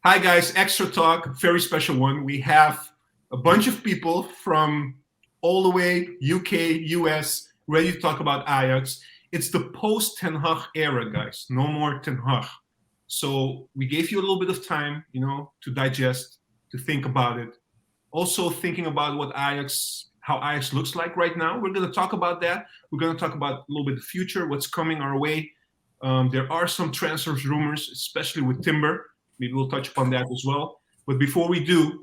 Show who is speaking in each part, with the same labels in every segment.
Speaker 1: Hi guys, Extra Talk, very special one. We have a bunch of people from all the way UK, US, ready to talk about Ajax. It's the post Ten Hag era, guys. No more Ten Hag. So we gave you a little bit of time, to digest, to think about it. Also thinking about how Ajax looks like right now. We're going to talk about that. We're going to talk about a little bit of the future, what's coming our way. There are some transfers rumors, especially with Timber. Maybe we'll touch upon that as well. But before we do,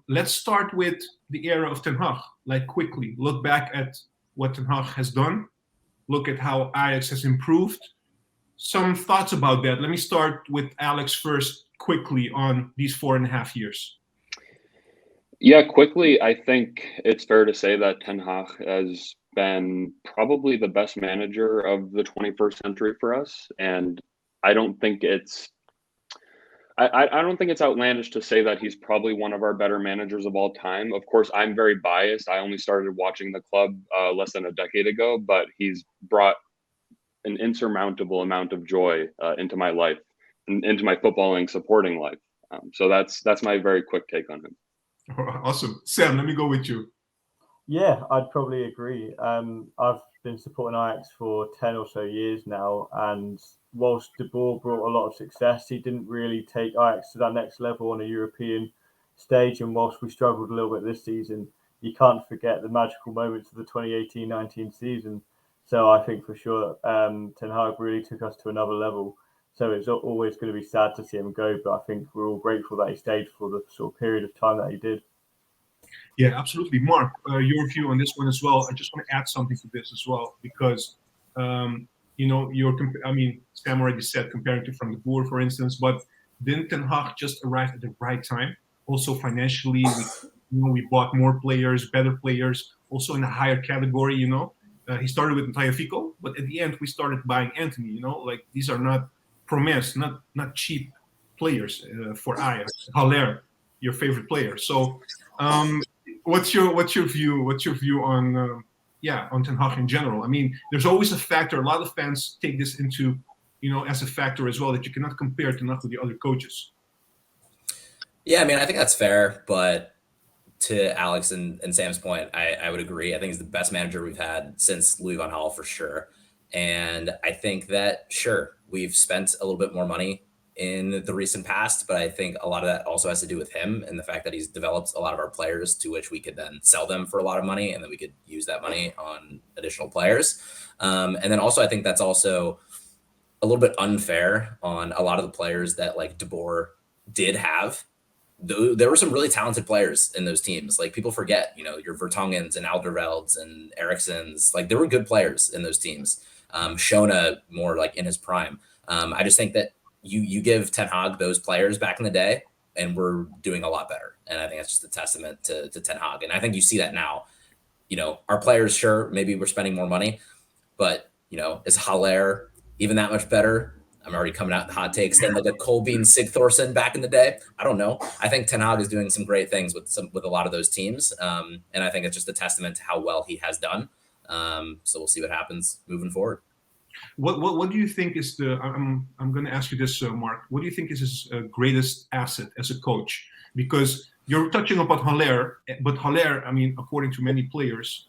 Speaker 1: let's start with the era of Ten Hag. Like quickly, look back at what Ten Hag has done. Look at how Ajax has improved. Some thoughts about that. Let me start with Alex first, quickly on these 4.5 years.
Speaker 2: Yeah, quickly, I think it's fair to say that Ten Hag has been probably the best manager of the 21st century for us, and I don't think it's I don't think it's outlandish to say that he's probably one of our better managers of all time. Of course, I'm very biased. I only started watching the club less than a decade ago, but he's brought an insurmountable amount of joy into my life, and into my footballing supporting life. So that's my very quick take on him.
Speaker 1: Awesome. Sam, let me go with you.
Speaker 3: Yeah, I'd probably agree. I've been supporting Ajax for 10 or so years now, and whilst De Boer brought a lot of success, he didn't really take Ajax to that next level on a European stage. And whilst we struggled a little bit this season, you can't forget the magical moments of the 2018-19 season. So I think for sure, Ten Hag really took us to another level. So it's always going to be sad to see him go, but I think we're all grateful that he stayed for the sort of period of time that he did.
Speaker 1: Yeah, absolutely. Mark, your view on this one as well. I just want to add something to this as well, because, Sam already said comparing to Frank de Boer, for instance, but didn't Ten Hag just arrive at the right time? Also financially, we bought more players, better players, also in a higher category, He started with Tagliafico, but at the end we started buying Antony, like these are not promise, not cheap players for Ajax. Haller, your favorite player. So what's your view? What's your view on on Ten Hag in general? I mean, there's always a factor. A lot of fans take this into as a factor as well, that you cannot compare Ten Hag with the other coaches.
Speaker 4: Yeah, I mean, I think that's fair, but to Alex and Sam's point, I would agree. I think he's the best manager we've had since Louis van Gaal for sure. And I think that, sure, we've spent a little bit more money in the recent past, but I think a lot of that also has to do with him and the fact that he's developed a lot of our players to which we could then sell them for a lot of money, and then we could use that money on additional players. And then also I think that's also a little bit unfair on a lot of the players that like De Boer did have. There were some really talented players in those teams. Like people forget, your Vertongens and Alderweirelds and Erikssons, like there were good players in those teams. Shona more like in his prime. I just think that you give Ten Hag those players back in the day, and we're doing a lot better. And I think that's just a testament to Ten Hag. And I think you see that now. Our players, sure, maybe we're spending more money, but is Haller even that much better? I'm already coming out in hot takes than like a Kolbein Sigthorsson back in the day. I don't know. I think Ten Hag is doing some great things with a lot of those teams. And I think it's just a testament to how well he has done. So we'll see what happens moving forward.
Speaker 1: What do you think is I'm going to ask you this, Mark. What do you think is his greatest asset as a coach? Because you're touching upon Haller, but Haller, I mean, according to many players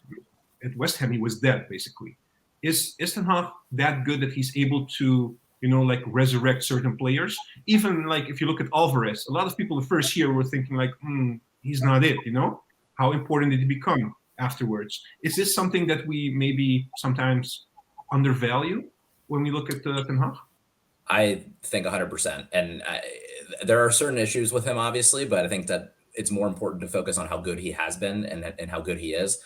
Speaker 1: at West Ham, he was dead basically. Is Ten Hag that good that he's able to like resurrect certain players? Even like if you look at Alvarez, a lot of people the first year were thinking like, he's not it. How important did he become afterwards? Is this something that we maybe sometimes undervalue when we look at Ten Hag?
Speaker 4: I think 100%. And there are certain issues with him, obviously, but I think that it's more important to focus on how good he has been and how good he is.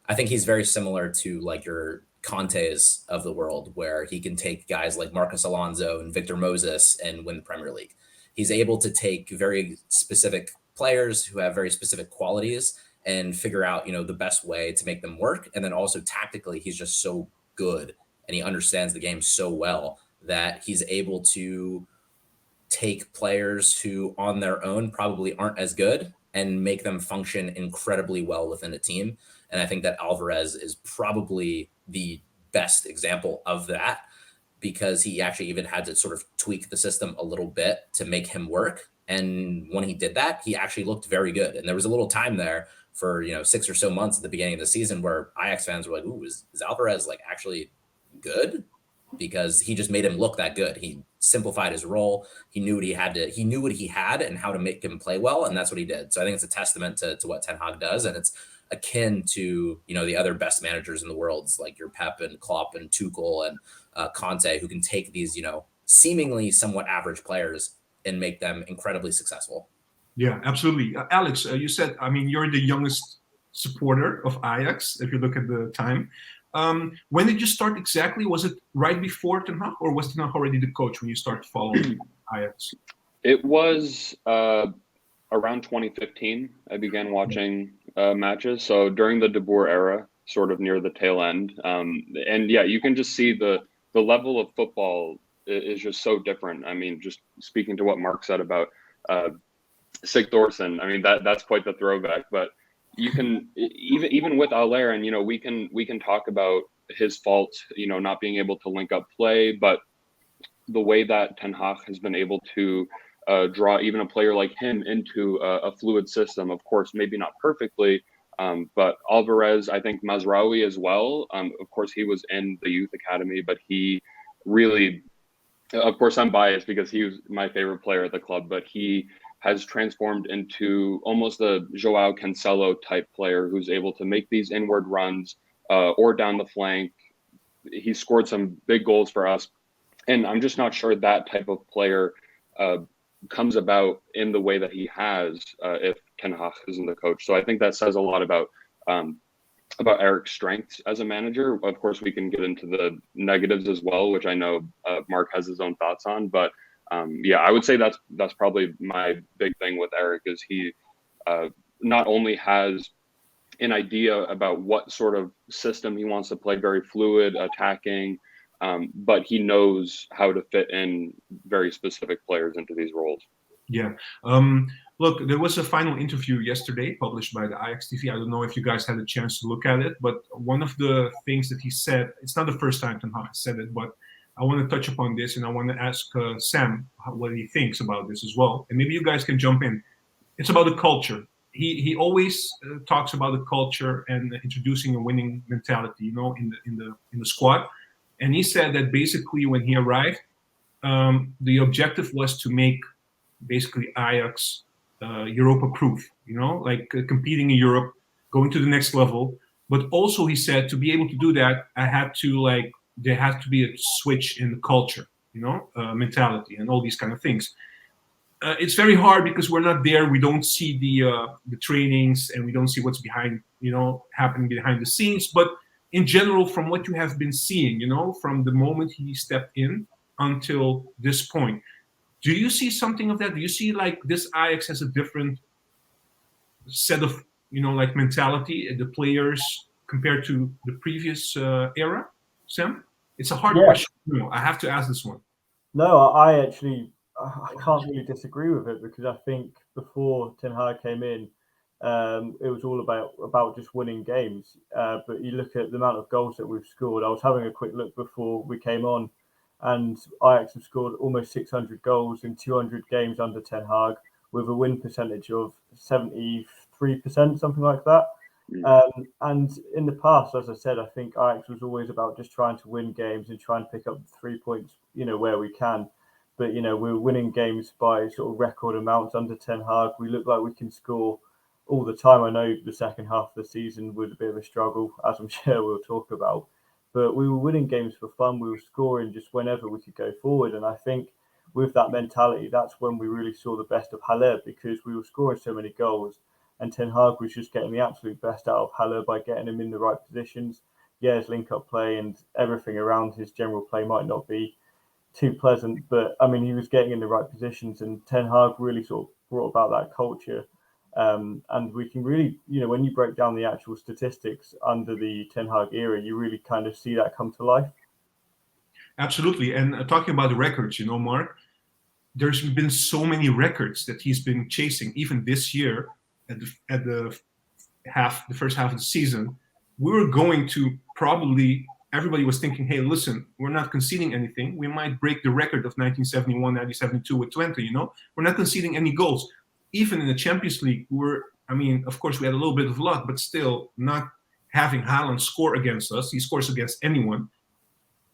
Speaker 4: I think he's very similar to like your Contes of the world, where he can take guys like Marcus Alonso and Victor Moses and win the Premier League. He's able to take very specific players who have very specific qualities and figure out, the best way to make them work. And then also tactically, he's just so good and he understands the game so well that he's able to take players who on their own probably aren't as good and make them function incredibly well within a team. And I think that Alvarez is probably the best example of that, because he actually even had to sort of tweak the system a little bit to make him work. And when he did that, he actually looked very good. And there was a little time there for 6 or so months at the beginning of the season where Ajax fans were like, "Ooh, is Alvarez like actually good?" Because he just made him look that good. He simplified his role. He knew what he had to. He knew what he had and how to make him play well, and that's what he did. So I think it's a testament to what Ten Hag does, and it's akin to the other best managers in the world, like your Pep and Klopp and Tuchel and Conte, who can take these seemingly somewhat average players and make them incredibly successful.
Speaker 1: Yeah, absolutely. Alex, you said, I mean, you're the youngest supporter of Ajax, if you look at the time. When did you start exactly? Was it right before Ten Hag, or was Ten Hag already the coach when you started following Ajax?
Speaker 2: It was around 2015. I began watching matches. So during the De Boer era, sort of near the tail end. And yeah, you can just see the level of football is just so different. I mean, just speaking to what Mark said about Sig Thorson, I mean, that's quite the throwback. But you can even with Aller, and we can talk about his fault, not being able to link up play, but the way that Ten Hag has been able to draw even a player like him into a fluid system. Of course, maybe not perfectly, but Alvarez, I think Mazraoui as well. Of course, he was in the youth academy, but he really, of course, I'm biased because he was my favorite player at the club, but he has transformed into almost a Joao Cancelo type player who's able to make these inward runs or down the flank. He scored some big goals for us. And I'm just not sure that type of player comes about in the way that he has if Ten Hag isn't the coach. So I think that says a lot about Eric's strengths as a manager. Of course, we can get into the negatives as well, which I know Mark has his own thoughts on. But yeah, I would say that's probably my big thing with Eric is he not only has an idea about what sort of system he wants to play, very fluid, attacking, but he knows how to fit in very specific players into these roles.
Speaker 1: Yeah. Look, there was a final interview yesterday published by the Ajax TV. I don't know if you guys had a chance to look at it, but one of the things that he said, it's not the first time Ten Hag said it, but I want to touch upon this, and I want to ask Sam what he thinks about this as well. And maybe you guys can jump in. It's about the culture. He always talks about the culture and introducing a winning mentality, in the squad. And he said that basically when he arrived, the objective was to make basically Ajax Europa-proof, competing in Europe, going to the next level. But also he said to be able to do that, there had to be a switch in the culture, mentality and all these kind of things. It's very hard because we're not there. We don't see the trainings and we don't see what's behind, happening behind the scenes. But in general, from what you have been seeing, from the moment he stepped in until this point, do you see something of that? Do you see like this Ajax has a different set of, mentality, the players compared to the previous era? Sam, it's a hard question. I have to ask this one.
Speaker 3: No, I can't really disagree with it because I think before Ten Hag came in, it was all about just winning games. But you look at the amount of goals that we've scored. I was having a quick look before we came on, and Ajax have scored almost 600 goals in 200 games under Ten Hag with a win percentage of 73%, something like that. And in the past, as I said, I think Ajax was always about just trying to win games and try and pick up 3 points, where we can. But, we're winning games by sort of record amounts under Ten Hag. We look like we can score all the time. I know the second half of the season was a bit of a struggle, as I'm sure we'll talk about. But we were winning games for fun. We were scoring just whenever we could go forward. And I think with that mentality, that's when we really saw the best of Haller because we were scoring so many goals. And Ten Hag was just getting the absolute best out of Haller by getting him in the right positions. Yeah, his link-up play and everything around his general play might not be too pleasant, but I mean, he was getting in the right positions, and Ten Hag really sort of brought about that culture. And we can really, when you break down the actual statistics under the Ten Hag era, you really kind of see that come to life.
Speaker 1: Absolutely. And talking about the records, Mark, there's been so many records that he's been chasing, even this year at the first half of the season. We were going to probably everybody was thinking, hey, listen, we're not conceding anything. We might break the record of 1971, 1972 with 20, you know? We're not conceding any goals. Even in the Champions League, of course, we had a little bit of luck, but still not having Haaland score against us. He scores against anyone.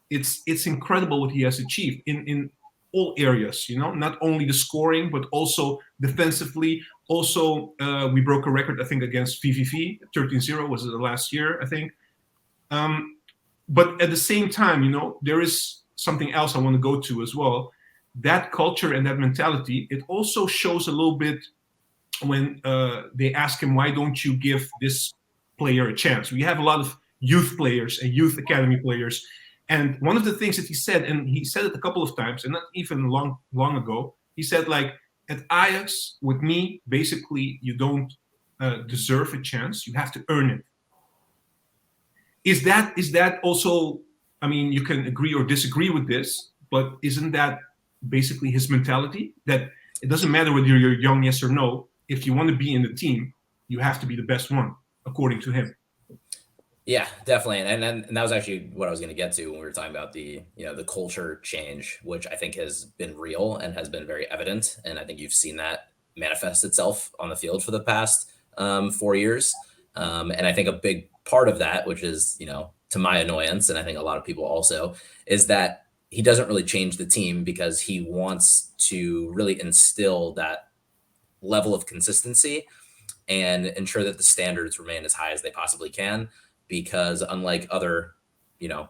Speaker 1: It's incredible what he has achieved in all areas, you know, not only the scoring, but also defensively. Also, we broke a record, I think, against VVV, 13-0 was it the last year, I think. But at the same time, you know, there is something else I want to go to as well. That culture and that mentality, it also shows a little bit when they ask him, why don't you give this player a chance? We have a lot of youth players and youth academy players. And one of the things that he said, and he said it a couple of times, and not even long ago, he said, like, at Ajax, with me, basically, you don't deserve a chance. You have to earn it. Is that also, I mean, you can agree or disagree with this, but isn't that basically his mentality? That it doesn't matter whether you're young, yes or no. If you want to be in the team, you have to be the best one, according to him.
Speaker 4: Yeah, definitely. And that was actually what I was going to get to when we were talking about the culture change, which I think has been real and has been very evident. And I think you've seen that manifest itself on the field for the past 4 years. And I think a big part of that, which is, you know, to my annoyance, and I think a lot of people also, is that he doesn't really change the team because he wants to really instill that level of consistency and ensure that the standards remain as high as they possibly can. Because unlike other, you know,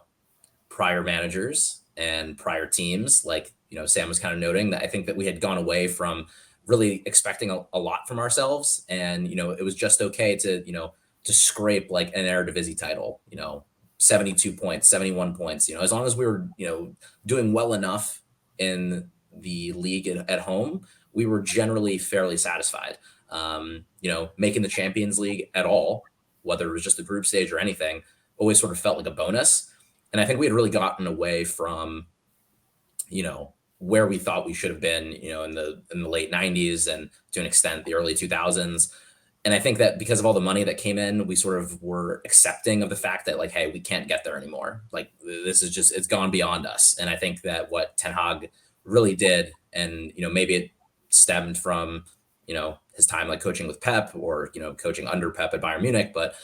Speaker 4: prior managers and prior teams, like, you know, Sam was kind of noting, that I think that we had gone away from really expecting a lot from ourselves. And, you know, it was just okay to, you know, to scrape like an Eredivisie title, you know, 72 points, 71 points, you know, as long as we were, you know, doing well enough in the league at home, we were generally fairly satisfied. You know, making the Champions League at all, whether it was just the group stage or anything, always sort of felt like a bonus. And I think we had really gotten away from, you know, where we thought we should have been, you know, in the late 90s and to an extent the early 2000s. And I think that because of all the money that came in, we sort of were accepting of the fact that, like, hey, we can't get there anymore. Like, this is just, it's gone beyond us. And I think that what Ten Hag really did, and, you know, maybe it stemmed from, you know, his time like coaching with Pep or, you know, coaching under Pep at Bayern Munich, but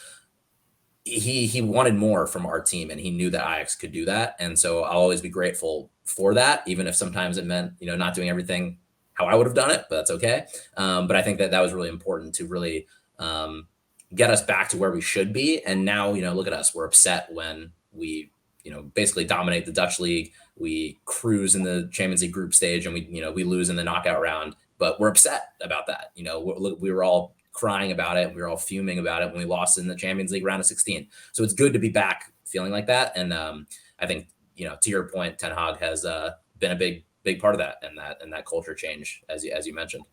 Speaker 4: he wanted more from our team, and he knew that Ajax could do that. And so I'll always be grateful for that, even if sometimes it meant, you know, not doing everything how I would have done it, but that's okay. But I think that was really important to really get us back to where we should be. And now, you know, look at us, we're upset when we, you know, basically dominate the Dutch league. We cruise in the Champions League group stage, and we lose in the knockout round, but we're upset about that. You know, we were all crying about it. We were all fuming about it when we lost in the Champions League round of 16. So it's good to be back feeling like that. And I think, you know, to your point, Ten Hag has been a big part of that, and that culture change, as you mentioned.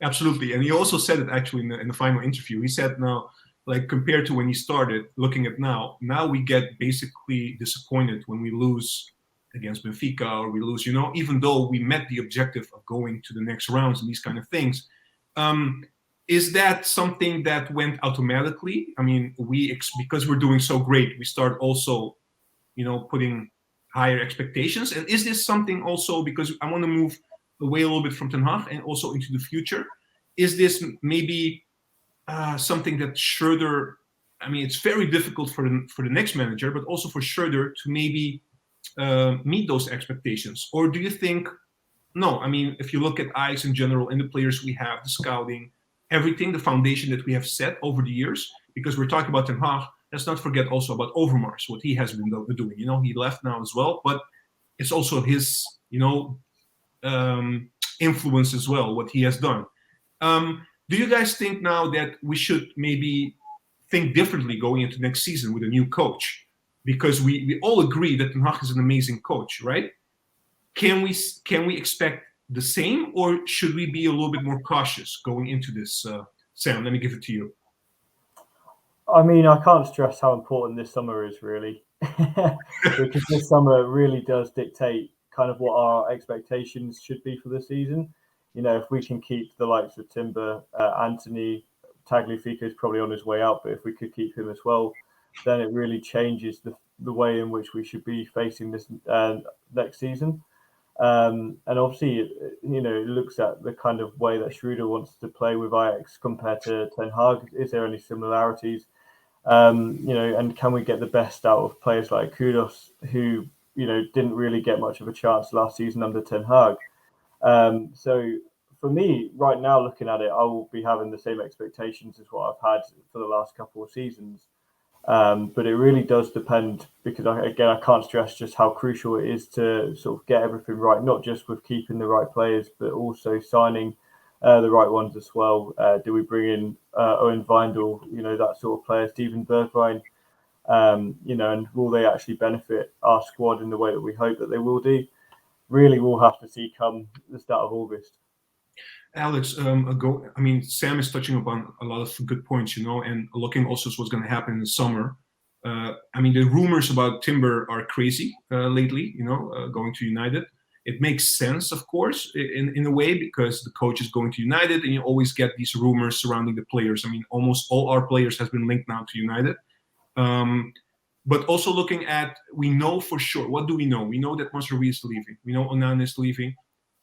Speaker 1: Absolutely. And he also said it actually in the final interview. He said, now, like, compared to when he started, looking at now we get basically disappointed when we lose against Benfica, or we lose, you know, even though we met the objective of going to the next rounds and these kind of things. Is that something that went automatically? I mean, because we're doing so great, we start also, you know, putting higher expectations. And is this something also, because I want to move away a little bit from Ten Hag and also into the future, is this maybe something that Schreuder, I mean, it's very difficult for the next manager, but also for Schreuder to maybe meet those expectations? Or do you think, no, I mean, if you look at Ajax in general and the players we have, the scouting, everything, the foundation that we have set over the years, because we're talking about Ten Hag, let's not forget also about Overmars, what he has been doing. You know, he left now as well, but it's also his, you know, influence as well, what he has done. Do you guys think now that we should maybe think differently going into next season with a new coach? Because we all agree that Ten Hag is an amazing coach, right? Can we expect the same, or should we be a little bit more cautious going into this? Sam, let me give it to you.
Speaker 3: I mean, I can't stress how important this summer is, really, because this summer really does dictate kind of what our expectations should be for the season. You know, if we can keep the likes of Timber, Antony, Tagliafico is probably on his way out, but if we could keep him as well, then it really changes the way in which we should be facing this next season. And obviously, you know, it looks at the kind of way that Schreuder wants to play with Ajax compared to Ten Hag. Is there any similarities? You know, and can we get the best out of players like Kudos, who, you know, didn't really get much of a chance last season under Ten Hag? So for me, right now, looking at it, I will be having the same expectations as what I've had for the last couple of seasons. But it really does depend, because I can't stress just how crucial it is to sort of get everything right, not just with keeping the right players, but also signing the right ones as well. Do we bring in Owen Vindel, you know, that sort of player, Steven Bergwijn, you know, and will they actually benefit our squad in the way that we hope that they will do? Really, we'll have to see come the start of August.
Speaker 1: Alex, Sam is touching upon a lot of good points, you know, and looking also at what's going to happen in the summer. The rumors about Timber are crazy lately, you know, going to United. It makes sense, of course, in a way, because the coach is going to United, and you always get these rumors surrounding the players. I mean, almost all our players has been linked now to United. But also looking at, we know for sure, what do we know? We know that Mazraoui is leaving. We know Onana is leaving.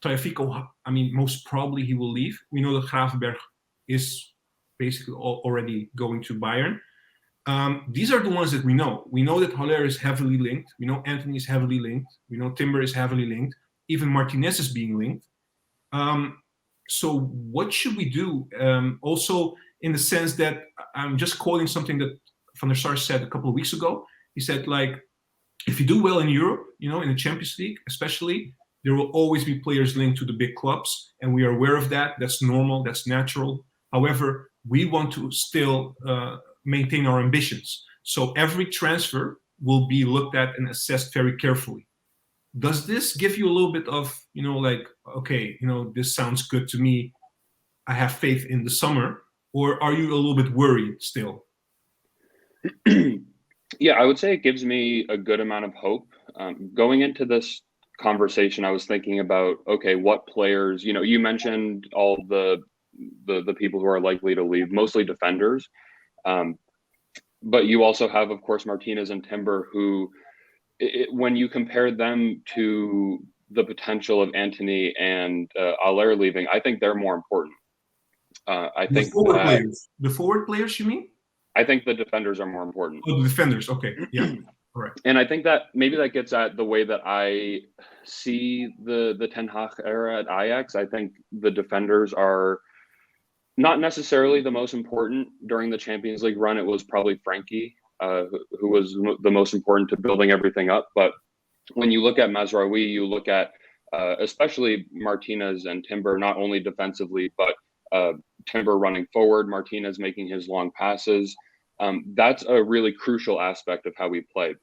Speaker 1: Tagliafico, most probably he will leave. We know that Gravenberch is basically already going to Bayern. These are the ones that we know. We know that Haller is heavily linked. We know Antony is heavily linked. We know Timber is heavily linked. Even Martinez is being linked. So what should we do? Also, in the sense that I'm just quoting something that Van der Sar said a couple of weeks ago. He said, like, if you do well in Europe, you know, in the Champions League especially, there will always be players linked to the big clubs, and we are aware of that. That's normal. That's natural. However, we want to still maintain our ambitions. So every transfer will be looked at and assessed very carefully. Does this give you a little bit of, you know, like, okay, you know, this sounds good to me, I have faith in the summer, or are you a little bit worried still?
Speaker 2: Yeah, I would say it gives me a good amount of hope. Going into this conversation, I was thinking about, okay, what players, you know, you mentioned all the people who are likely to leave, mostly defenders. But you also have, of course, Martinez and Timber, who, when you compare them to the potential of Antony and Haller leaving, I think they're more important. I think
Speaker 1: the forward players, you mean?
Speaker 2: I think the defenders are more important.
Speaker 1: Oh, the defenders. Okay. Yeah. Correct.
Speaker 2: And I think that maybe that gets at the way that I see the Ten Hag era at Ajax. I think the defenders are not necessarily the most important during the Champions League run. It was probably Frankie, who was the most important to building everything up. But when you look at Mazraoui, you look at especially Martinez and Timber, not only defensively, but Timber running forward, Martinez making his long passes. That's a really crucial aspect of how we play,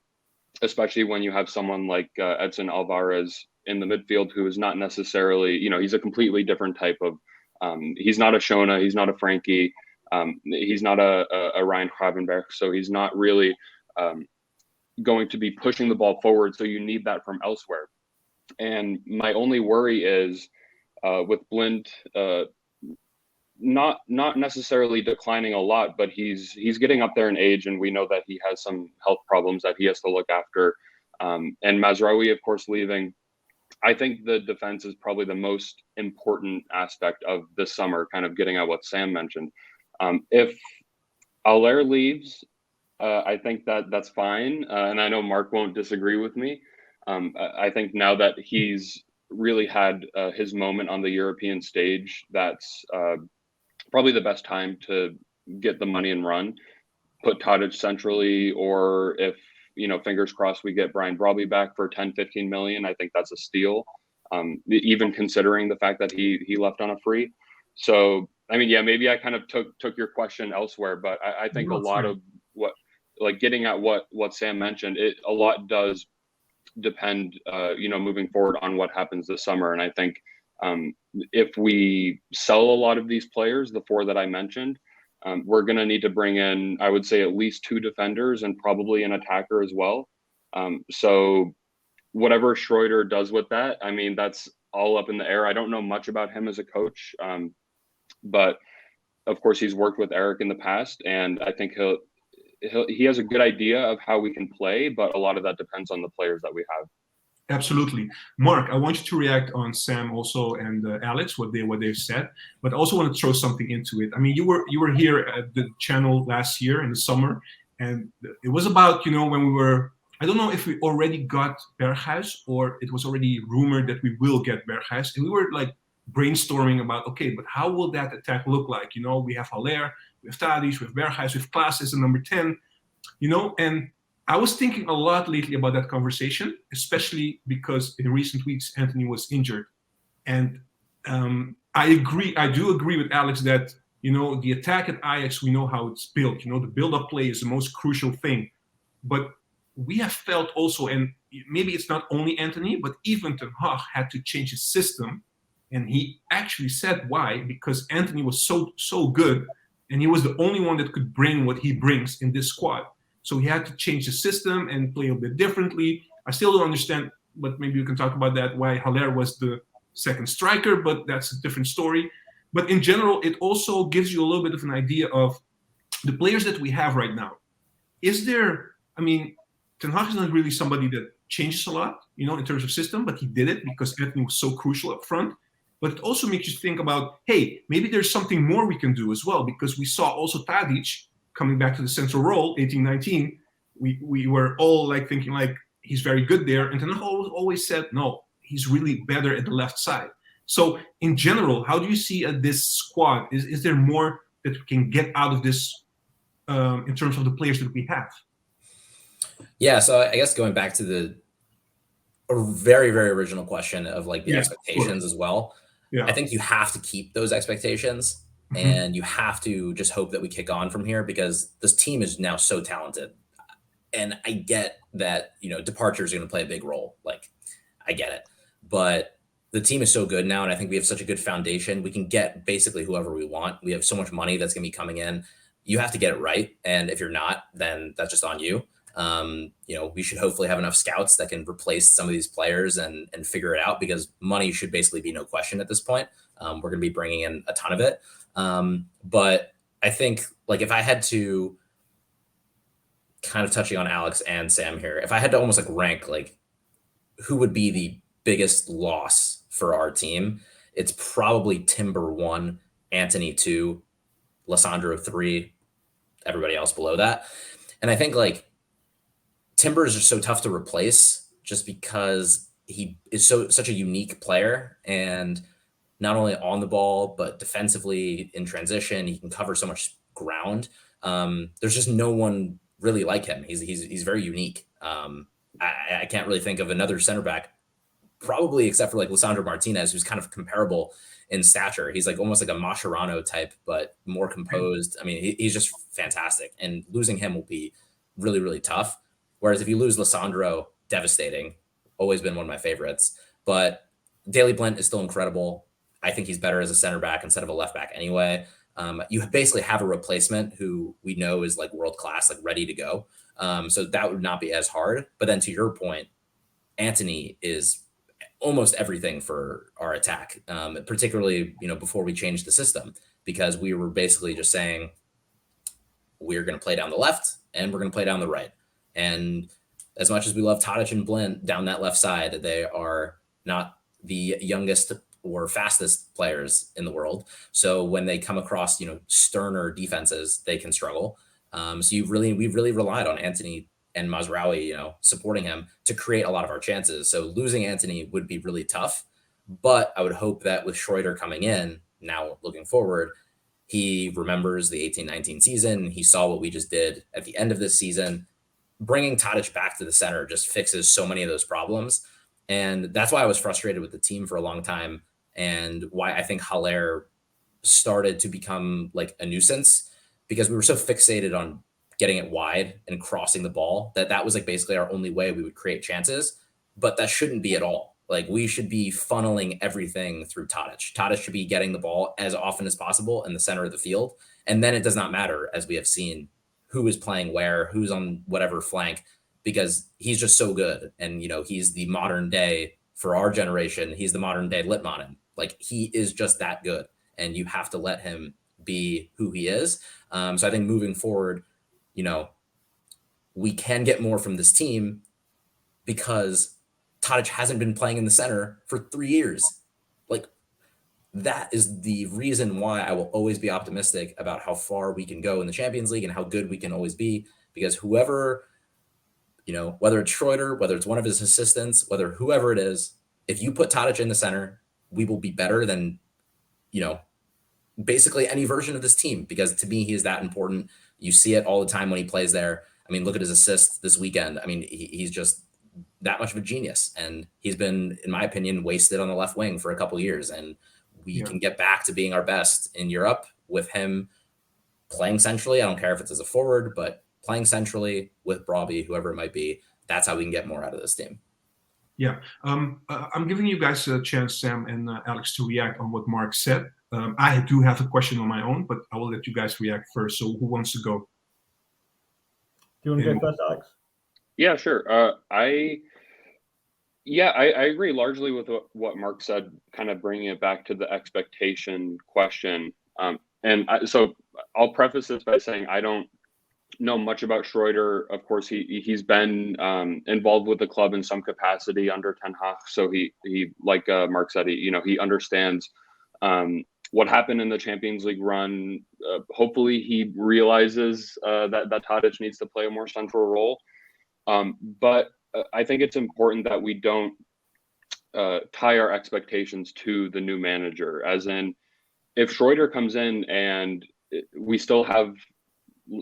Speaker 2: especially when you have someone like Edson Alvarez in the midfield, who is not necessarily, you know, he's a completely different type of, he's not a Shona, he's not a Frankie, he's not a Ryan Gravenberch, so he's not really going to be pushing the ball forward, so you need that from elsewhere. And my only worry is with Blind, not necessarily declining a lot, but he's getting up there in age, and we know that he has some health problems that he has to look after. And Mazraoui, of course, leaving. I think the defense is probably the most important aspect of this summer, kind of getting at what Sam mentioned. If Haller leaves, I think that's fine. And I know Mark won't disagree with me. I think now that he's really had his moment on the European stage, that's probably the best time to get the money and run, put Tadic centrally, or if, you know, fingers crossed, we get Brian Brobby back for 10, 15 million. I think that's a steal, even considering the fact that he left on a free. So, I mean, yeah, maybe I kind of took your question elsewhere, but I think a lot of what, like getting at what Sam mentioned, a lot does depend, you know, moving forward on what happens this summer. And I think if we sell a lot of these players, the four that I mentioned, we're going to need to bring in, I would say, at least 2 defenders and probably an attacker as well. So whatever Schreuder does with that, I mean, that's all up in the air. I don't know much about him as a coach, but of course he's worked with Eric in the past, and I think he has a good idea of how we can play, but a lot of that depends on the players that we have.
Speaker 1: Absolutely. Mark, I want you to react on Sam also and Alex, what they've said, but I also want to throw something into it. I mean, you were here at the channel last year in the summer, and it was about, when we were, I don't know if we already got Berghuis or it was already rumored that we will get Berghuis, and we were like brainstorming about, okay, but how will that attack look like? We have Haller, we have Tadic, we have Berghuis, we have Klaas as a number 10, and I was thinking a lot lately about that conversation, especially because in recent weeks, Antony was injured. And I do agree with Alex that, the attack at Ajax, we know how it's built. The build-up play is the most crucial thing. But we have felt also, and maybe it's not only Antony, but even Ten Hag had to change his system. And he actually said why, because Antony was so good, and he was the only one that could bring what he brings in this squad. So he had to change the system and play a bit differently. I still don't understand, but maybe we can talk about that, why Haller was the second striker, but that's a different story. But in general, it also gives you a little bit of an idea of the players that we have right now. Ten Hag is not really somebody that changes a lot, in terms of system, but he did it because Antony was so crucial up front. But it also makes you think about, hey, maybe there's something more we can do as well, because we saw also Tadic coming back to the central role, 18-19, we were all like thinking like he's very good there. And Ten Hag always said, no, he's really better at the left side. So in general, how do you see this squad? Is there more that we can get out of this in terms of the players that we have?
Speaker 4: Yeah, so I guess going back to a very, very original question of like the expectations as well. Yeah. I think you have to keep those expectations. And you have to just hope that we kick on from here, because this team is now so talented. And I get that, departures are going to play a big role. Like, I get it. But the team is so good now, and I think we have such a good foundation. We can get basically whoever we want. We have so much money that's going to be coming in. You have to get it right. And if you're not, then that's just on you. We should hopefully have enough scouts that can replace some of these players and figure it out, because money should basically be no question at this point. We're going to be bringing in a ton of it. But I think, like, if I had to, kind of touching on Alex and Sam here, if I had to almost like rank like who would be the biggest loss for our team, it's probably Timber 1, Antony 2, Lissandro 3, everybody else below that. And I think like Timber is just so tough to replace, just because he is such a unique player, and not only on the ball, but defensively in transition, he can cover so much ground. There's just no one really like him. He's very unique. I can't really think of another center back, probably except for like Lisandro Martinez, who's kind of comparable in stature. He's like almost like a Mascherano type, but more composed. I mean, he's just fantastic, and losing him will be really, really tough. Whereas if you lose Lissandro, devastating. Always been one of my favorites. But Daley Blind is still incredible. I think he's better as a center back instead of a left back anyway. You basically have a replacement who we know is like world class, like ready to go. So that would not be as hard. But then to your point, Antony is almost everything for our attack, particularly, before we changed the system, because we were basically just saying we're going to play down the left and we're going to play down the right. And as much as we love Tadic and Blind down that left side, they are not the youngest or fastest players in the world. So when they come across, sterner defenses, they can struggle. So we've really relied on Antony and Mazraoui, supporting him to create a lot of our chances. So losing Antony would be really tough, but I would hope that with Schreuder coming in now, looking forward, he remembers the 18-19 season. He saw what we just did at the end of this season. Bringing Tadic back to the center just fixes so many of those problems. And that's why I was frustrated with the team for a long time, and why I think Haller started to become like a nuisance, because we were so fixated on getting it wide and crossing the ball that was like basically our only way we would create chances. But that shouldn't be at all. Like, we should be funneling everything through Tadic. Tadic should be getting the ball as often as possible in the center of the field. And then it does not matter, as we have seen, who is playing where, who's on whatever flank, because he's just so good. And, he's the modern day, for our generation, he's the modern day Litmanen. Like, he is just that good, and you have to let him be who he is. So I think moving forward, we can get more from this team because Tadic hasn't been playing in the center for 3 years. Like, that is the reason why I will always be optimistic about how far we can go in the Champions League and how good we can always be, because whoever, whether it's Schreuder, whether it's one of his assistants, whether whoever it is, if you put Tadic in the center, we will be better than, basically any version of this team, because to me, he is that important. You see it all the time when he plays there. I mean, look at his assists this weekend. I mean, he's just that much of a genius, and he's been, in my opinion, wasted on the left wing for a couple of years, and we can get back to being our best in Europe with him playing centrally. I don't care if it's as a forward, but playing centrally with Brobbey, whoever it might be, that's how we can get more out of this team.
Speaker 1: Yeah. I'm giving you guys a chance, Sam and Alex, to react on what Mark said. I do have a question on my own, but I will let you guys react first. So who wants to go?
Speaker 3: Do you want to go first, Alex?
Speaker 2: Yeah, sure. I agree largely with what Mark said, kind of bringing it back to the expectation question. So I'll preface this by saying I don't know much about Schreuder. Of course, he's been involved with the club in some capacity under Ten Hag. So he like Mark said, he understands what happened in the Champions League run. Hopefully, he realizes that Tadic needs to play a more central role. But I think it's important that we don't tie our expectations to the new manager. As in, if Schreuder comes in and we still have,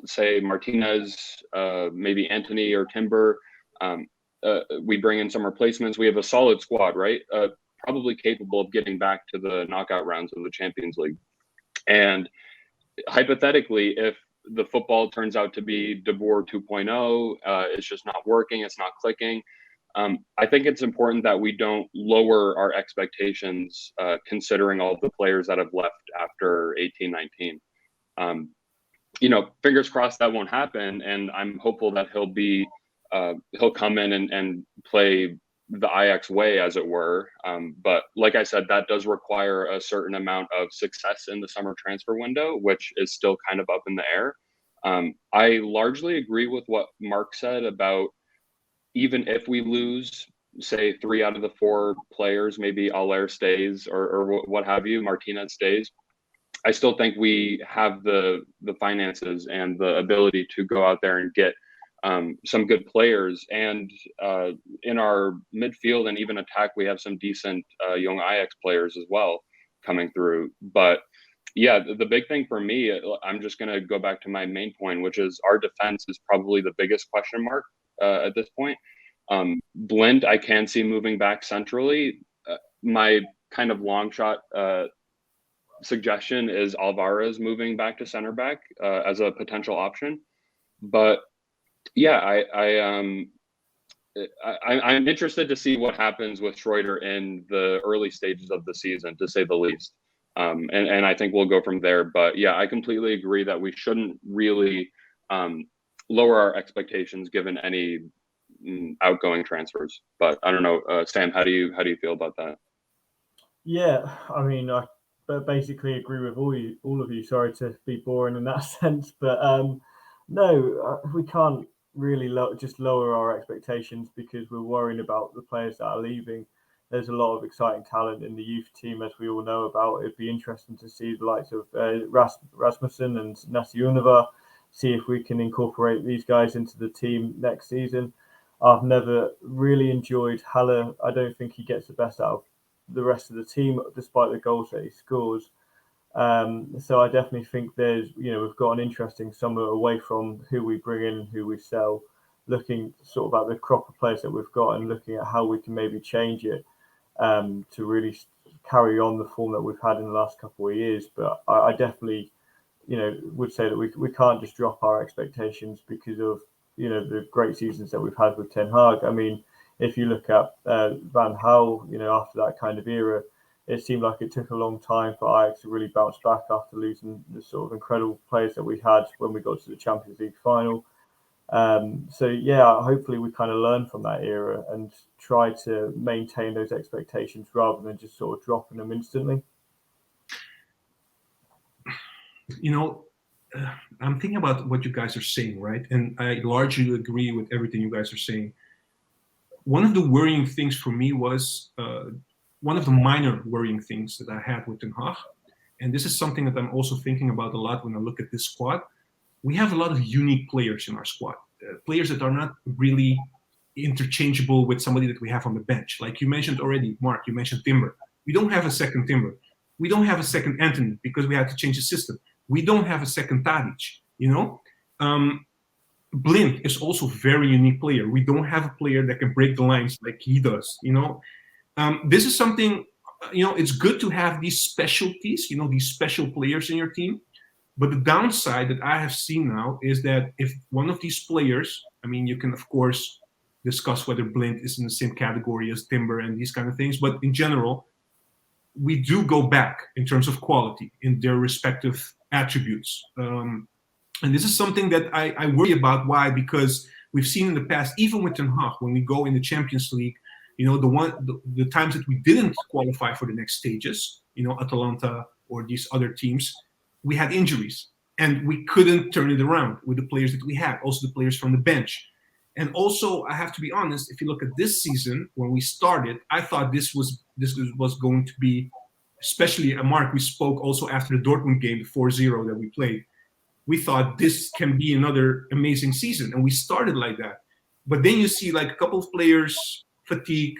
Speaker 2: say, Martinez, maybe Antony or Timber, we bring in some replacements, we have a solid squad, right? Probably capable of getting back to the knockout rounds of the Champions League. And hypothetically, if the football turns out to be De Boer 2.0, it's just not working, it's not clicking, I think it's important that we don't lower our expectations considering all the players that have left after 18-19. Fingers crossed that won't happen, and I'm hopeful that he'll come in and play the Ajax way, as it were. But like I said, that does require a certain amount of success in the summer transfer window, which is still kind of up in the air. I largely agree with what Mark said about, even if we lose, say, 3 out of the 4 players, maybe Aller stays or what have you, Martinez stays, I still think we have the finances and the ability to go out there and get some good players. And in our midfield and even attack, we have some decent young Ajax players as well coming through. But yeah, the big thing for me, I'm just going to go back to my main point, which is our defense is probably the biggest question mark at this point. Blind, I can see moving back centrally. My kind of long shot suggestion is Alvarez moving back to center back as a potential option. But yeah, I'm interested to see what happens with Schreuder in the early stages of the season, to say the least. And I think we'll go from there. But yeah, I completely agree that we shouldn't really lower our expectations given any outgoing transfers. But I don't know, Sam, how do you feel about that?
Speaker 3: Yeah, I mean, I basically agree with all of you. Sorry to be boring in that sense, but no, we can't really just lower our expectations because we're worrying about the players that are leaving. There's a lot of exciting talent in the youth team, as we all know about. It'd be interesting to see the likes of Rasmussen and Nasiunova, see if we can incorporate these guys into the team next season. I've never really enjoyed Haller. I don't think he gets the best out of the rest of the team, despite the goals that he scores. So I definitely think we've got an interesting summer away from who we bring in and who we sell, looking sort of at the crop of players that we've got and looking at how we can maybe change it to really carry on the form that we've had in the last couple of years. But I definitely, would say that we can't just drop our expectations because of, the great seasons that we've had with Ten Hag. I mean, if you look at Van Gaal, after that kind of era, it seemed like it took a long time for Ajax to really bounce back after losing the sort of incredible players that we had when we got to the Champions League final. So yeah, hopefully we kind of learn from that era and try to maintain those expectations rather than just sort of dropping them instantly.
Speaker 1: I'm thinking about what you guys are saying, right? And I largely agree with everything you guys are saying. One of the worrying things for me was one of the minor worrying things that I had with Ten Hag, and this is something that I'm also thinking about a lot when I look at this squad. We have a lot of unique players in our squad, players that are not really interchangeable with somebody that we have on the bench. Like you mentioned already, Mark, you mentioned Timber. We don't have a second Timber. We don't have a second Antony because we had to change the system. We don't have a second Tadic, you know? Blind is also a very unique player. We don't have a player that can break the lines like he does, you know? This is something, it's good to have these specialties, these special players in your team. But the downside that I have seen now is that if one of these players, I mean, you can, of course, discuss whether Blind is in the same category as Timber and these kind of things. But in general, we do go back in terms of quality in their respective attributes. And this is something that I worry about. Why? Because we've seen in the past, even with Ten Hag, when we go in the Champions League, the times that we didn't qualify for the next stages, Atalanta or these other teams, we had injuries and we couldn't turn it around with the players that we had, also the players from the bench. And also, I have to be honest, if you look at this season, when we started, I thought this was going to be, especially Mark, we spoke also after the Dortmund game, the 4-0 that we played. We thought this can be another amazing season. And we started like that. But then you see like a couple of players, fatigue,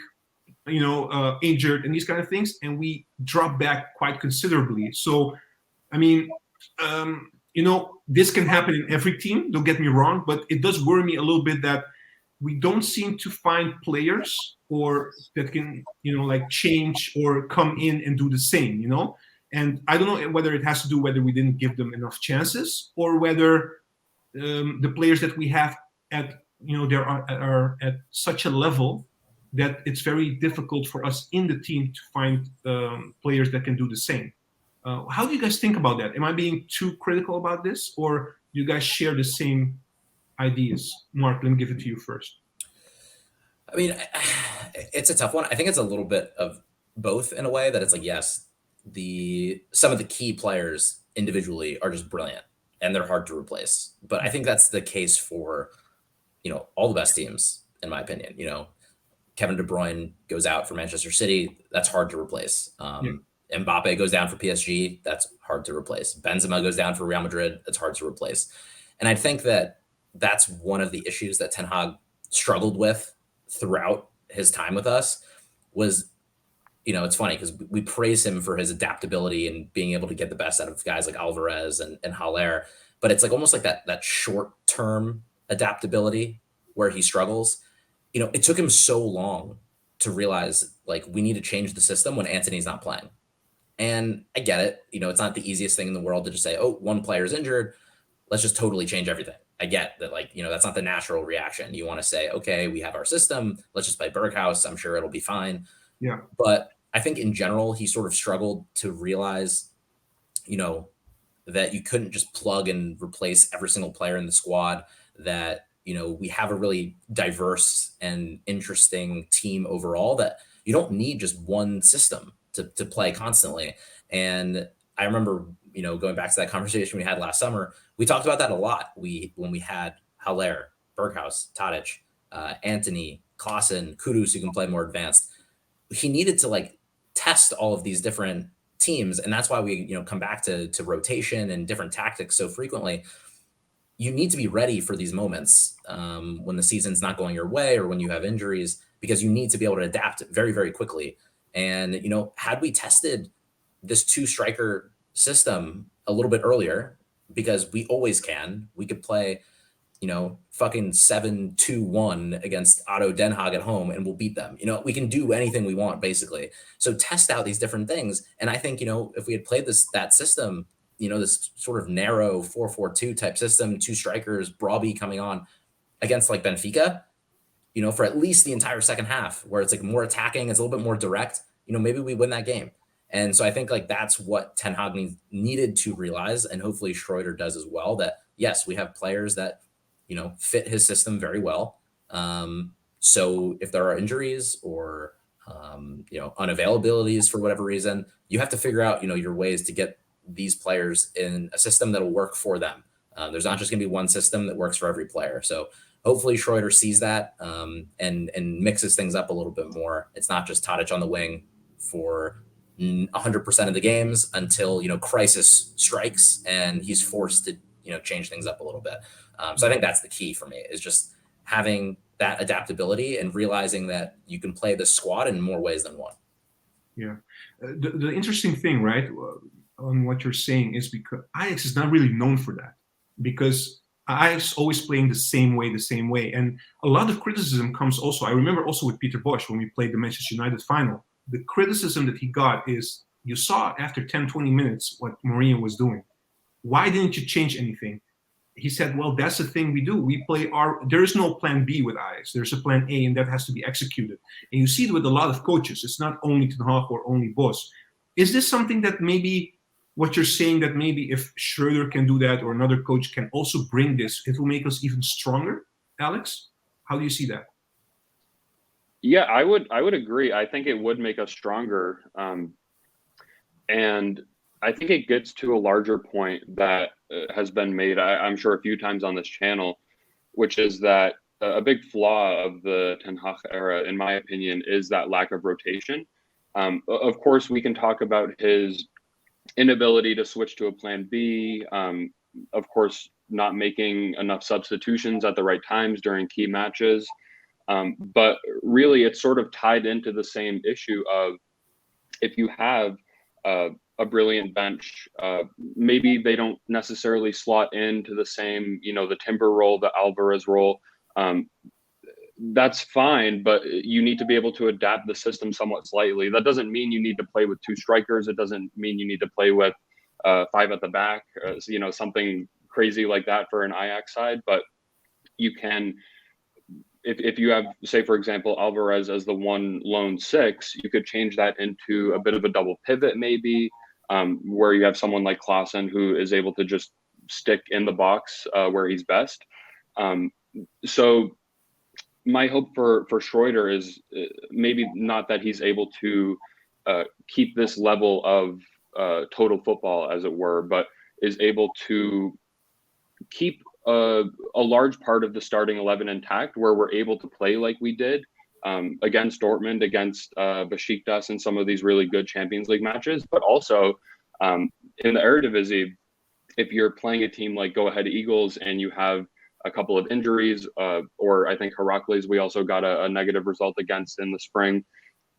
Speaker 1: injured and these kind of things. And we drop back quite considerably. So, I mean, this can happen in every team, don't get me wrong, but it does worry me a little bit that we don't seem to find players or that can, change or come in and do the same, And I don't know whether it has to do whether we didn't give them enough chances or whether the players that we have at, there are at such a level that it's very difficult for us in the team to find players that can do the same. How do you guys think about that? Am I being too critical about this, or do you guys share the same ideas? Mark, let me give it to you first.
Speaker 4: I mean, it's a tough one. I think it's a little bit of both in a way that it's like, yes, some of the key players individually are just brilliant and they're hard to replace. But I think that's the case for, all the best teams, in my opinion. Kevin De Bruyne goes out for Manchester City. That's hard to replace. Mbappe goes down for PSG. That's hard to replace. Benzema goes down for Real Madrid. That's hard to replace. And I think that that's one of the issues that Ten Hag struggled with throughout his time with us was, it's funny because we praise him for his adaptability and being able to get the best out of guys like Alvarez and Haller. But it's like almost like that short-term adaptability where he struggles. It took him so long to realize like we need to change the system when Antony's not playing. And I get it. It's not the easiest thing in the world to just say, oh, one player's injured. Let's just totally change everything. I get that, that's not the natural reaction. You want to say, okay, we have our system. Let's just play Berghaus. I'm sure it'll be fine.
Speaker 1: Yeah.
Speaker 4: But I think in general, he sort of struggled to realize, that you couldn't just plug and replace every single player in the squad, that, we have a really diverse and interesting team overall, that you don't need just one system to play constantly. And I remember, going back to that conversation we had last summer, we talked about that a lot. When we had Haller, Berghaus, Tadic, Antony, Klaassen, Kudus, who can play more advanced, he needed to test all of these different teams. And that's why we, come back to rotation and different tactics so frequently. You need to be ready for these moments when the season's not going your way or when you have injuries, because you need to be able to adapt very, very quickly. And, had we tested this 2-striker system a little bit earlier, because we always can, we could play, fucking 7-2-1 against Otto Den Haag at home and we'll beat them. We can do anything we want, basically. So test out these different things. And I think, if we had played that system, this sort of narrow 4-4-2 type system, 2 strikers, Brobbey coming on against Benfica, for at least the entire second half, where it's more attacking, it's a little bit more direct, maybe we win that game. And so I think that's what Ten Hag needed to realize. And hopefully Schreuder does as well, that yes, we have players that, fit his system very well. So if there are injuries or, unavailabilities for whatever reason, you have to figure out, your ways to get these players in a system that'll work for them. There's not just going to be one system that works for every player. So hopefully Schreuder sees that and mixes things up a little bit more. It's not just Tadic on the wing for 100% of the games until, crisis strikes and he's forced to, change things up a little bit. So I think that's the key for me, is just having that adaptability and realizing that you can play the squad in more ways than one.
Speaker 1: Yeah. The interesting thing, right, on what you're saying is because Ajax is not really known for that, because Ajax always playing the same way. And a lot of criticism comes also, I remember also with Peter Bosz when we played the Manchester United final, the criticism that he got is, you saw after 10, 20 minutes what Mourinho was doing. Why didn't you change anything? He said, well, that's the thing we do. We play there is no plan B with Ajax. There's a plan A, and that has to be executed. And you see it with a lot of coaches. It's not only Ten Hag or only Bosz. Is this something that maybe what you're saying, that maybe if Schreuder can do that or another coach can also bring this, it will make us even stronger? Alex, how do you see that?
Speaker 2: Yeah, I would agree. I think it would make us stronger. And I think it gets to a larger point that has been made, I'm sure, a few times on this channel, which is that a big flaw of the Ten Hag era, in my opinion, is that lack of rotation. Of course, we can talk about his inability to switch to a plan B, of course, not making enough substitutions at the right times during key matches. But really, it's sort of tied into the same issue of, if you have a brilliant bench, maybe they don't necessarily slot into the same, the Timber role, the Alvarez role. That's fine, but you need to be able to adapt the system somewhat slightly. That doesn't mean you need to play with two strikers. It doesn't mean you need to play with 5 at the back, something crazy like that for an Ajax side. But you can, if you have, say, for example, Alvarez as the one lone 6, you could change that into a bit of a double pivot, maybe, where you have someone like Klaassen who is able to just stick in the box where he's best. So my hope for Schreuder is maybe not that he's able to keep this level of total football, as it were, but is able to keep a large part of the starting 11 intact, where we're able to play like we did against Dortmund, against Besiktas, in some of these really good Champions League matches, but also in the Eredivisie, if you're playing a team like Go Ahead Eagles and you have a couple of injuries, or I think Heracles, we also got a negative result against in the spring.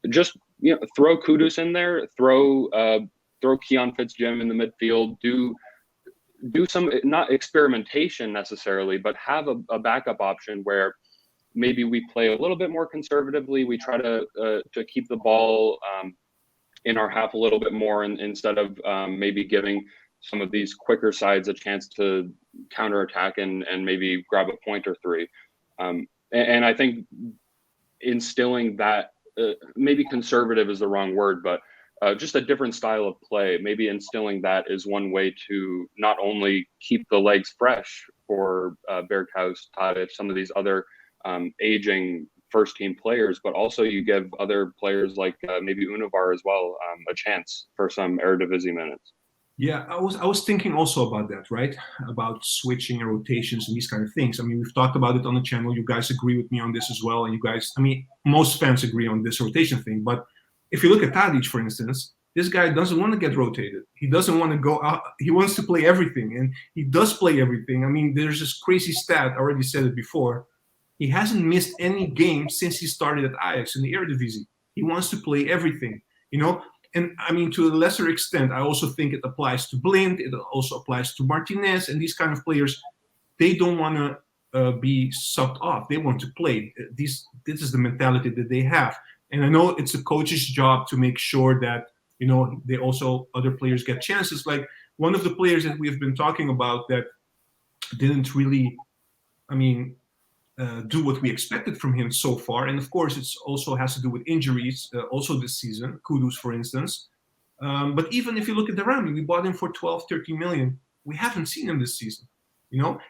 Speaker 2: Just throw Kudus in there, throw Keon Fitzjim in the midfield, do some, not experimentation necessarily, but have a backup option where maybe we play a little bit more conservatively. We try to keep the ball in our half a little bit more, instead of maybe giving some of these quicker sides a chance to counterattack and maybe grab a point or 3. And I think instilling that, maybe conservative is the wrong word, but just a different style of play, maybe instilling that is one way to not only keep the legs fresh for Berghuis, Tadic, some of these other aging first team players, but also you give other players like maybe Univar as well a chance for some Eredivisie minutes.
Speaker 1: Yeah, I was thinking also about that, right? About switching and rotations and these kind of things. I mean, we've talked about it on the channel. You guys agree with me on this as well. And you guys, I mean, most fans agree on this rotation thing. But if you look at Tadic, for instance, this guy doesn't want to get rotated. He doesn't want to go out. He wants to play everything. And he does play everything. I mean, there's this crazy stat. I already said it before. He hasn't missed any game since he started at Ajax in the Eredivisie. He wants to play everything, And I mean, to a lesser extent, I also think it applies to Blind. It also applies to Martinez and these kind of players. They don't want to be subbed off. They want to play. This is the mentality that they have. And I know it's a coach's job to make sure that, they also, other players get chances. Like one of the players that we've been talking about that didn't really, do what we expected from him so far. And of course, it also has to do with injuries, also this season, Kudus, for instance. But even if you look at Darami, we bought him for 12, 13 million. We haven't seen him this season.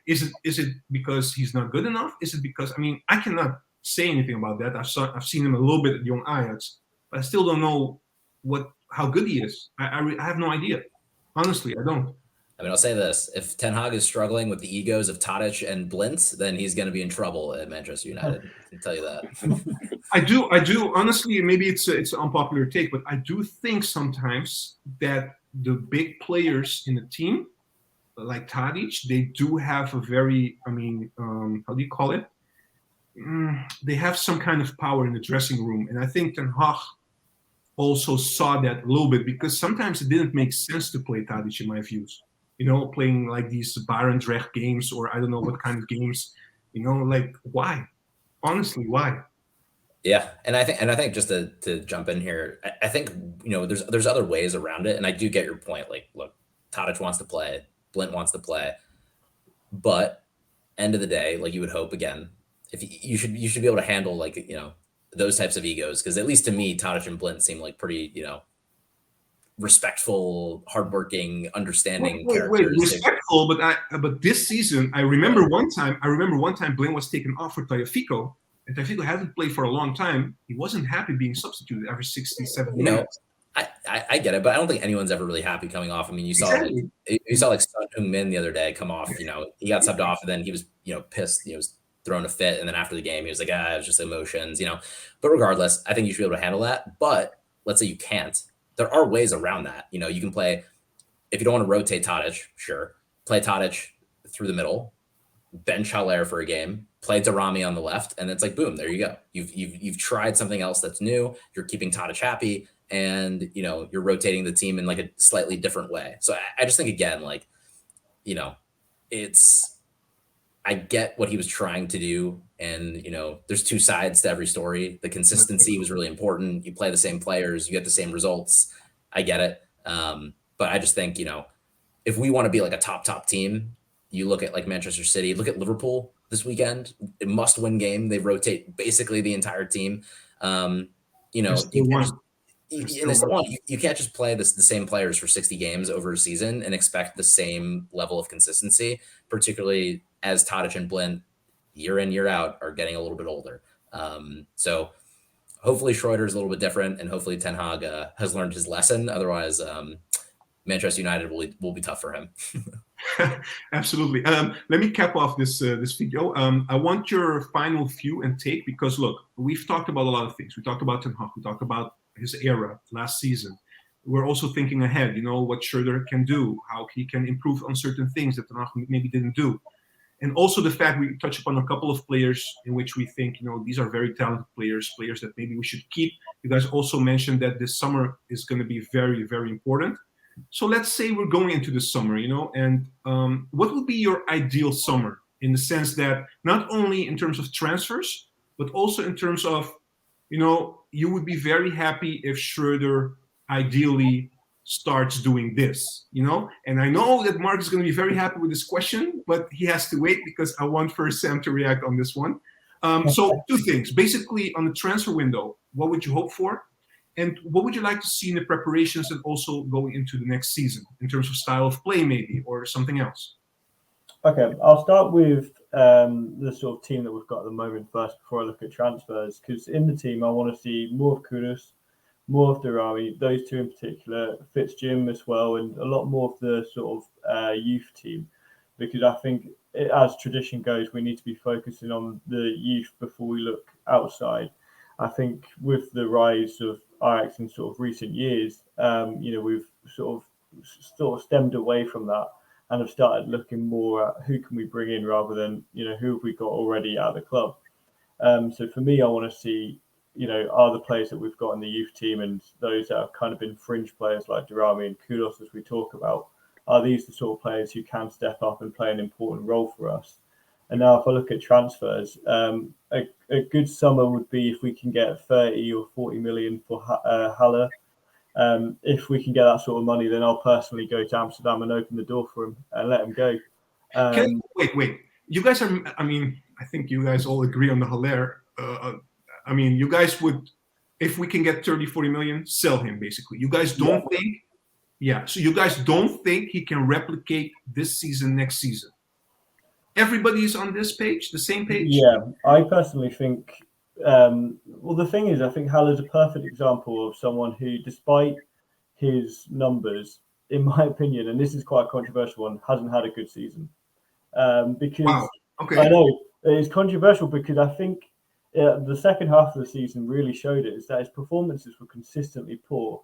Speaker 1: Is it because he's not good enough? Is it because, I cannot say anything about that. I've seen him a little bit at young Ajax, but I still don't know how good he is. I have no idea. Honestly, I don't.
Speaker 4: I mean, I'll say this: if Ten Hag is struggling with the egos of Tadic and Blint, then he's going to be in trouble at Manchester United. I can tell you that.
Speaker 1: I do. Honestly, maybe it's an unpopular take, but I do think sometimes that the big players in the team, like Tadic, they do have a very, how do you call it? They have some kind of power in the dressing room, and I think Ten Hag also saw that a little bit because sometimes it didn't make sense to play Tadic in my views. Playing like these Barendrecht games or I don't know what kind of games. Like why? Honestly, why?
Speaker 4: Yeah, and I think just to jump in here, I think there's other ways around it, and I do get your point. Like, look, Tadic wants to play, Blint wants to play, but end of the day, like you would hope again, if you should be able to handle like those types of egos, because at least to me, Tadic and Blint seem like pretty respectful, hardworking, understanding characters.
Speaker 1: Respectful, but this season, I remember one time Blint was taken off for Tagliafico, and Tagliafico hasn't played for a long time. He wasn't happy being substituted every 67 minutes.
Speaker 4: I get it, but I don't think anyone's ever really happy coming off. I mean, you saw like Son Heung-min the other day come off. He got subbed off, and then he was pissed. He was throwing a fit, and then after the game, he was like, it was just emotions. But regardless, I think you should be able to handle that. But let's say you can't. There are ways around that. You can play, if you don't want to rotate Tadic, sure, play Tadic through the middle, bench Haller for a game, play Darami on the left, and it's like boom, there you go. You've tried something else that's new. You're keeping Tadic happy, and you're rotating the team in like a slightly different way. So I just think again, like I get what he was trying to do, and there's two sides to every story. The consistency was really important. You play the same players, you get the same results. I get it, but I just think if we want to be like a top team, you look at like Manchester City, look at Liverpool this weekend, a must-win game. They rotate basically the entire team. You can't just play the same players for 60 games over a season and expect the same level of consistency, particularly as Tadic and Blint year in, year out are getting a little bit older. So hopefully Schreuder is a little bit different, and hopefully Ten Hag has learned his lesson. Otherwise, Manchester United will be tough for him.
Speaker 1: Absolutely. Let me cap off this video. I want your final view and take, because look, we've talked about a lot of things. We talked about Ten Hag. We talked about his era last season. We're also thinking ahead, what Schreuder can do, how he can improve on certain things that Ten Hag maybe didn't do. And also the fact we touch upon a couple of players in which we think, these are very talented players that maybe we should keep. You guys also mentioned that this summer is going to be very, very important. So let's say we're going into the summer, and what would be your ideal summer, in the sense that not only in terms of transfers, but also in terms of, you would be very happy if Schreuder ideally starts doing this, And I know that Mark is going to be very happy with this question, but he has to wait because I want first Sam to react on this one. So two things. Basically, on the transfer window, what would you hope for? And what would you like to see in the preparations and also going into the next season in terms of style of play, maybe, or something else?
Speaker 3: Okay, I'll start with the sort of team that we've got at the moment first before I look at transfers, because in the team I want to see more of Kudus, more of Darami, those two in particular, Fitzjim as well, and a lot more of the sort of youth team, because I think as tradition goes, we need to be focusing on the youth before we look outside. I think with the rise of Ajax in sort of recent years, we've sort of stemmed away from that and have started looking more at who can we bring in rather than, who have we got already at the club. So for me, I want to see, are the players that we've got in the youth team and those that have kind of been fringe players like Darami and Kudos, as we talk about, are these the sort of players who can step up and play an important role for us? And now if I look at transfers, a good summer would be if we can get 30 or 40 million for Haller. If we can get that sort of money, then I'll personally go to Amsterdam and open the door for him and let him go.
Speaker 1: Wait. You guys are, I think you guys all agree on the Haller. You guys would, if we can get 30, 40 million, sell him basically. You guys don't think, so you guys don't think he can replicate this season, next season? Everybody's on this page, the same page?
Speaker 3: Yeah, I personally think, the thing is, I think Haller's a perfect example of someone who, despite his numbers, in my opinion, and this is quite a controversial one, hasn't had a good season. Because
Speaker 1: Wow. Okay.
Speaker 3: I know it's controversial because I think the second half of the season really showed it, is that his performances were consistently poor.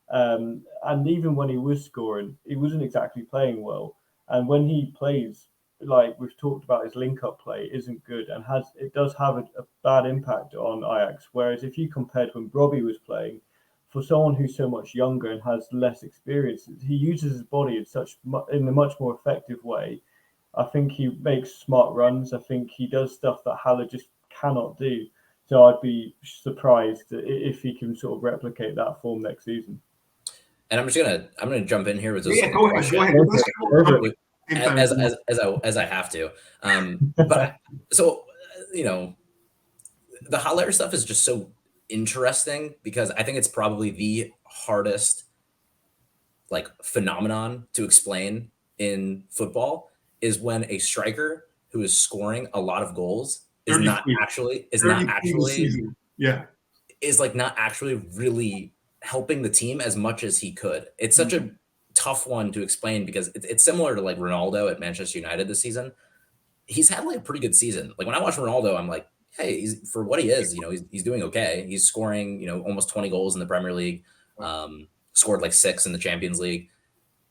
Speaker 3: And even when he was scoring, he wasn't exactly playing well. And when he plays, like we've talked about, his link-up play isn't good, and it does have a bad impact on Ajax. Whereas if you compared when Robbie was playing, for someone who's so much younger and has less experience, he uses his body in a much more effective way. I think he makes smart runs. I think he does stuff that Haller just cannot do. So I'd be surprised if he can sort of replicate that form next season.
Speaker 4: And I'm gonna jump in here with this
Speaker 1: Go ahead.
Speaker 4: As I have to. But so the Haller stuff is just so interesting because I think it's probably the hardest like phenomenon to explain in football is when a striker who is scoring a lot of goals is not actually really helping the team as much as he could. It's such a tough one to explain because it's similar to like Ronaldo at Manchester United this season. He's had like a pretty good season. Like when I watch Ronaldo, I'm like, hey, he's for what he is, he's doing okay. He's scoring, almost 20 goals in the Premier League, scored like 6 in the Champions League.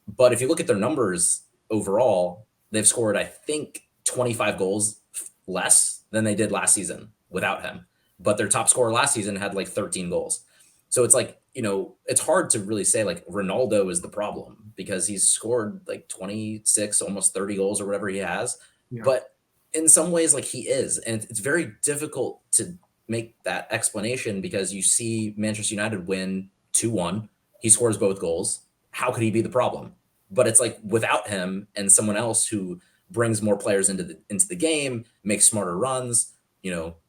Speaker 4: But if you look at their numbers overall, they've scored, I think, 25 goals less than they did last season without him. But their top scorer last season had like 13 goals. So it's like, it's hard to really say like Ronaldo is the problem because he's scored like 26, almost 30 goals or whatever he has. Yeah. But in some ways, like he is. And it's very difficult to make that explanation because you see Manchester United win 2-1. He scores both goals. How could he be the problem? But it's like without him and someone else who brings more players into the game, makes smarter runs,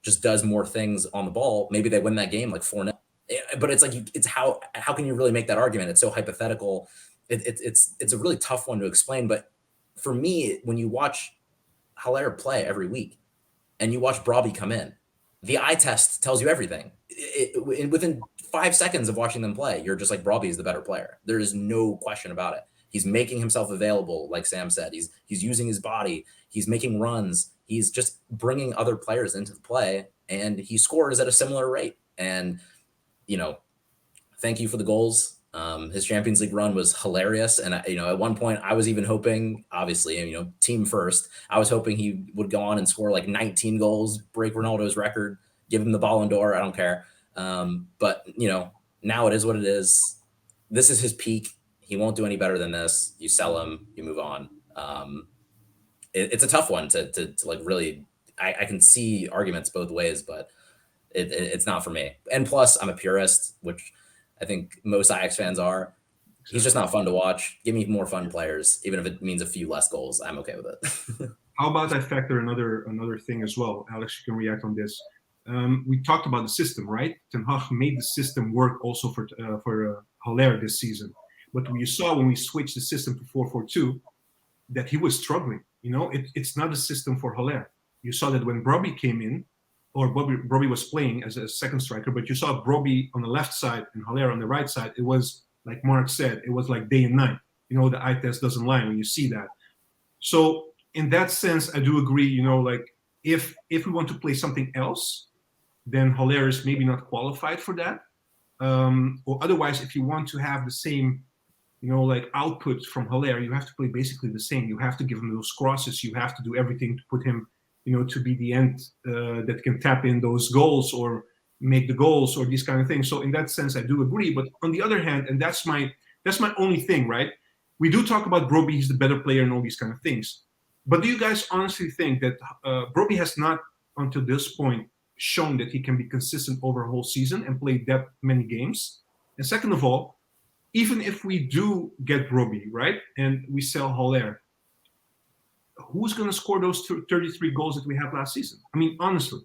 Speaker 4: just does more things on the ball. Maybe they win that game like 4-0. But it's like how can you really make that argument? It's so hypothetical. It's a really tough one to explain. But for me, when you watch Haller play every week and you watch Brobbey come in, the eye test tells you everything. Within 5 seconds of watching them play, you're just like, Brobbey is the better player. There is no question about it. He's making himself available, like Sam said. He's using his body. He's making runs. He's just bringing other players into the play, and he scores at a similar rate. And, thank you for the goals. His Champions League run was hilarious. And, at one point I was even hoping, obviously, team first, I was hoping he would go on and score like 19 goals, break Ronaldo's record, give him the Ballon d'Or. I don't care. But, now it is what it is. This is his peak. He won't do any better than this. You sell him, you move on. It's a tough one to like really, I can see arguments both ways, but it's not for me. And plus I'm a purist, which I think most Ajax fans are. He's just not fun to watch. Give me more fun players, even if it means a few less goals. I'm okay with it.
Speaker 1: How about I factor another thing as well? Alex, you can react on this. We talked about the system, right? Ten Hag made the system work also for Haller this season. But you saw when we switched the system to 4-4-2 that he was struggling. It's not a system for Haller. You saw that when Brobbey came in, or Brobbey was playing as a second striker, but you saw Brobbey on the left side and Haller on the right side. It was, like Mark said, it was like day and night. The eye test doesn't lie when you see that. So in that sense, I do agree, like if we want to play something else, then Haller is maybe not qualified for that. Or otherwise, if you want to have the same output from Haller, you have to play basically the same. You have to give him those crosses. You have to do everything to put him, to be the end that can tap in those goals or make the goals or these kind of things. So in that sense, I do agree. But on the other hand, and that's my only thing, right? We do talk about Brobbey, he's the better player and all these kind of things. But do you guys honestly think that Brobbey has not, until this point, shown that he can be consistent over a whole season and play that many games? And second of all, even if we do get Brobbey, right, and we sell Haller, who's going to score those 33 goals that we had last season? I mean, honestly.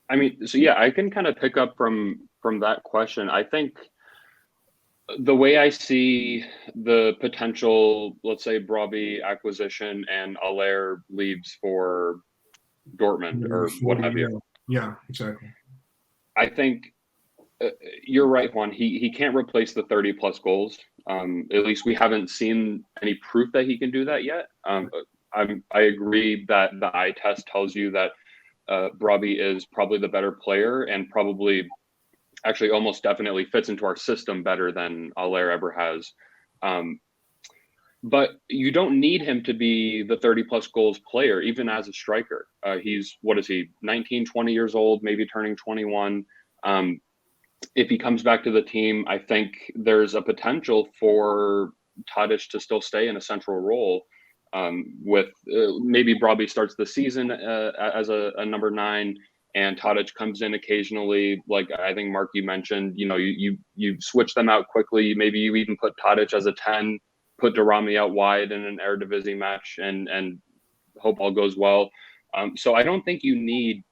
Speaker 2: I can kind of pick up from that question. I think the way I see the potential, let's say, Brobbey acquisition and Haller leaves for Dortmund or what have you.
Speaker 1: Yeah, exactly.
Speaker 2: I think You're right, Juan. He can't replace the 30 plus goals. At least we haven't seen any proof that he can do that yet. I agree that the eye test tells you that Robbie is probably the better player and probably actually almost definitely fits into our system better than Aller ever has. But you don't need him to be the 30 plus goals player, even as a striker. He's, 19, 20 years old, maybe turning 21. If he comes back to the team, I think there's a potential for Tadic to still stay in a central role. With maybe Robbie starts the season as a number 9, and Tadic comes in occasionally. Like I think Mark, you mentioned, you switch them out quickly. Maybe you even put Tadic as a 10, put Darami out wide in an Eredivisie match, and hope all goes well. So I don't think you need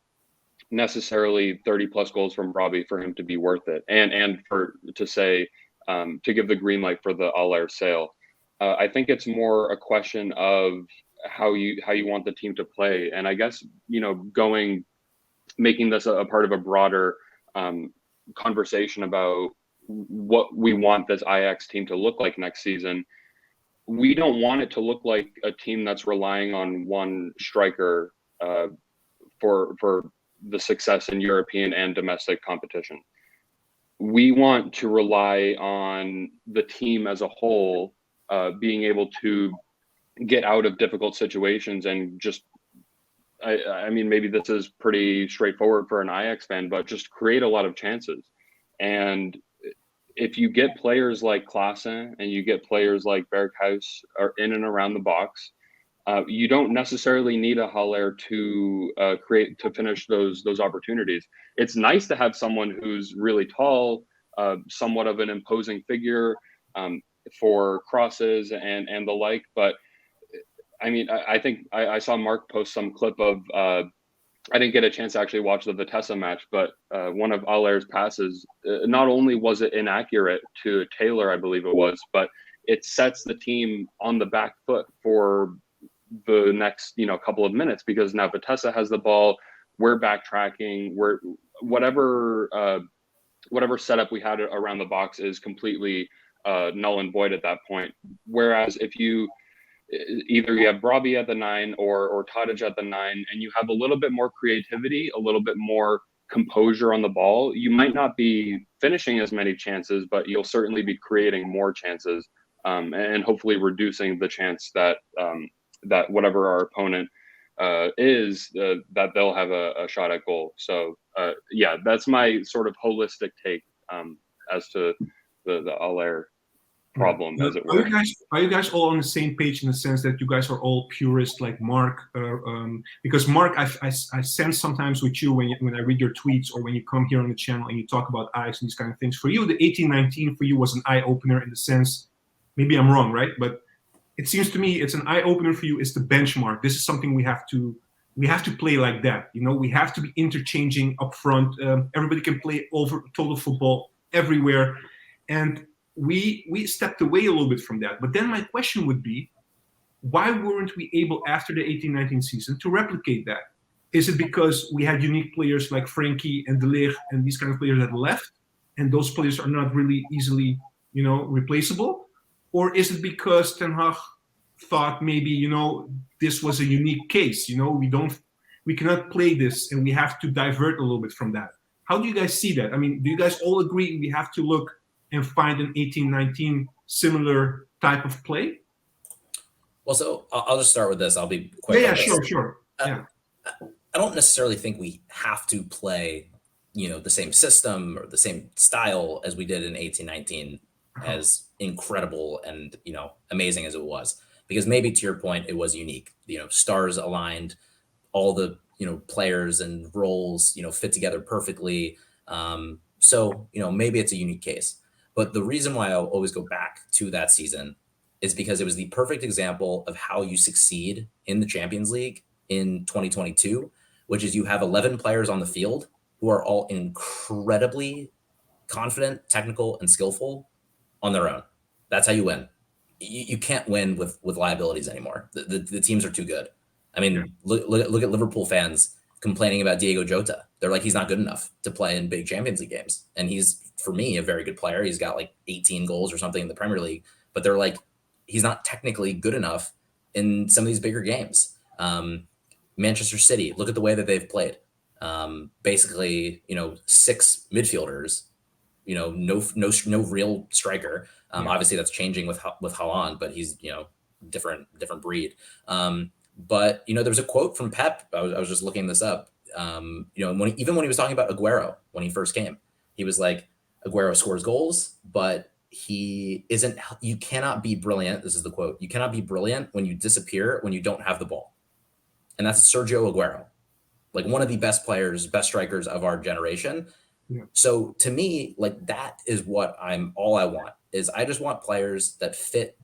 Speaker 2: necessarily 30 plus goals from Robbie for him to be worth it, and to give the green light for the Aller sale. I think it's more a question of how you want the team to play, and I guess making this a part of a broader conversation about what we want this Ajax team to look like next season. We don't want it to look like a team that's relying on one striker for the success in European and domestic competition. We want to rely on the team as a whole being able to get out of difficult situations and just, I mean, maybe this is pretty straightforward for an Ajax fan, but just create a lot of chances. And if you get players like Klaassen and you get players like Berghuis are in and around the box, you don't necessarily need a Haller to finish those opportunities. It's nice to have someone who's really tall, somewhat of an imposing figure for crosses and the like. But I mean, I think I saw Mark post some clip of. I didn't get a chance to actually watch the Vitesse match, but one of Aller's passes, not only was it inaccurate to Taylor, I believe it was, but it sets the team on the back foot for the next couple of minutes, because now Vitesse has the ball, we're backtracking, whatever setup we had around the box is completely null and void at that point. Whereas if you either you have Robbie at the 9 or Tadic at the 9, and you have a little bit more creativity, a little bit more composure on the ball, you might not be finishing as many chances, but you'll certainly be creating more chances, and hopefully reducing the chance that that whatever our opponent is, that they'll have a shot at goal. So yeah, that's my sort of holistic take as to the Aller problem, as it were.
Speaker 1: Are you guys all on the same page in the sense that you guys are all purists like Mark? Because Mark, I sense sometimes with you when I read your tweets or when you come here on the channel and you talk about Ajax and these kind of things. For you, the 18-19 for you was an eye opener in the sense. Maybe I'm wrong, right? But it seems to me it's an eye opener for you. It's the benchmark. This is something we have to play like that. We have to be interchanging up front. Everybody can play over total football everywhere, and we stepped away a little bit from that. But then my question would be, why weren't we able after the 18-19 season to replicate that? Is it because we had unique players like Frankie and De Ligt and these kind of players that left, and those players are not really easily, replaceable? Or is it because Ten Hag thought maybe, this was a unique case, we cannot play this and we have to divert a little bit from that? How do you guys see that? I mean, do you guys all agree we have to look and find an 18-19 similar type of play?
Speaker 4: Well, so I'll just start with this. I'll be quick.
Speaker 1: Yeah, sure. Yeah.
Speaker 4: I don't necessarily think we have to play, the same system or the same style as we did in 18-19, as incredible and, amazing as it was. Because maybe to your point, it was unique. Stars aligned, all the, players and roles, fit together perfectly. So, maybe it's a unique case. But the reason why I'll always go back to that season is because it was the perfect example of how you succeed in the Champions League in 2022, which is you have 11 players on the field who are all incredibly confident, technical, and skillful on their own. That's how you win. You can't win with liabilities anymore. The teams are too good. I mean, look at Liverpool fans. complaining about Diego Jota. They're like, he's not good enough to play in big Champions League games. And he's, for me, a very good player. He's got like 18 goals or something in the Premier League, but they're like, he's not technically good enough in some of these bigger games. Manchester City, look at the way that they've played. Basically, 6 midfielders, no real striker. Obviously that's changing with Haaland, but he's, different breed. But there was a quote from Pep. I was just looking this up. When he was talking about Aguero when he first came, he was like, Aguero scores goals, but you cannot be brilliant. This is the quote. You cannot be brilliant when you disappear when you don't have the ball. And that's Sergio Aguero, like one of the best players, best strikers of our generation. Yeah. So to me, like that is what all I want is I just want players that fit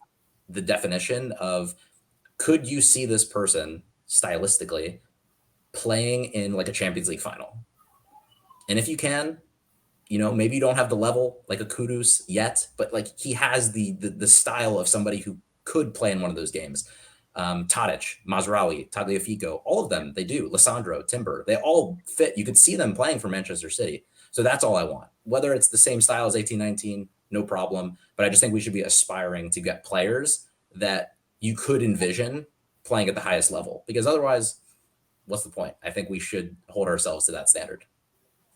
Speaker 4: the definition of, could you see this person stylistically playing in like a Champions League final? And if you can, maybe you don't have the level like a Kudus yet, but like he has the style of somebody who could play in one of those games. Tadic, Mazraoui, Tagliafico, all of them, they do. Lissandro, Timber, they all fit. You could see them playing for Manchester City. So that's all I want. Whether it's the same style as 1819, no problem. But I just think we should be aspiring to get players that you could envision playing at the highest level, because otherwise, what's the point? I think we should hold ourselves to that standard.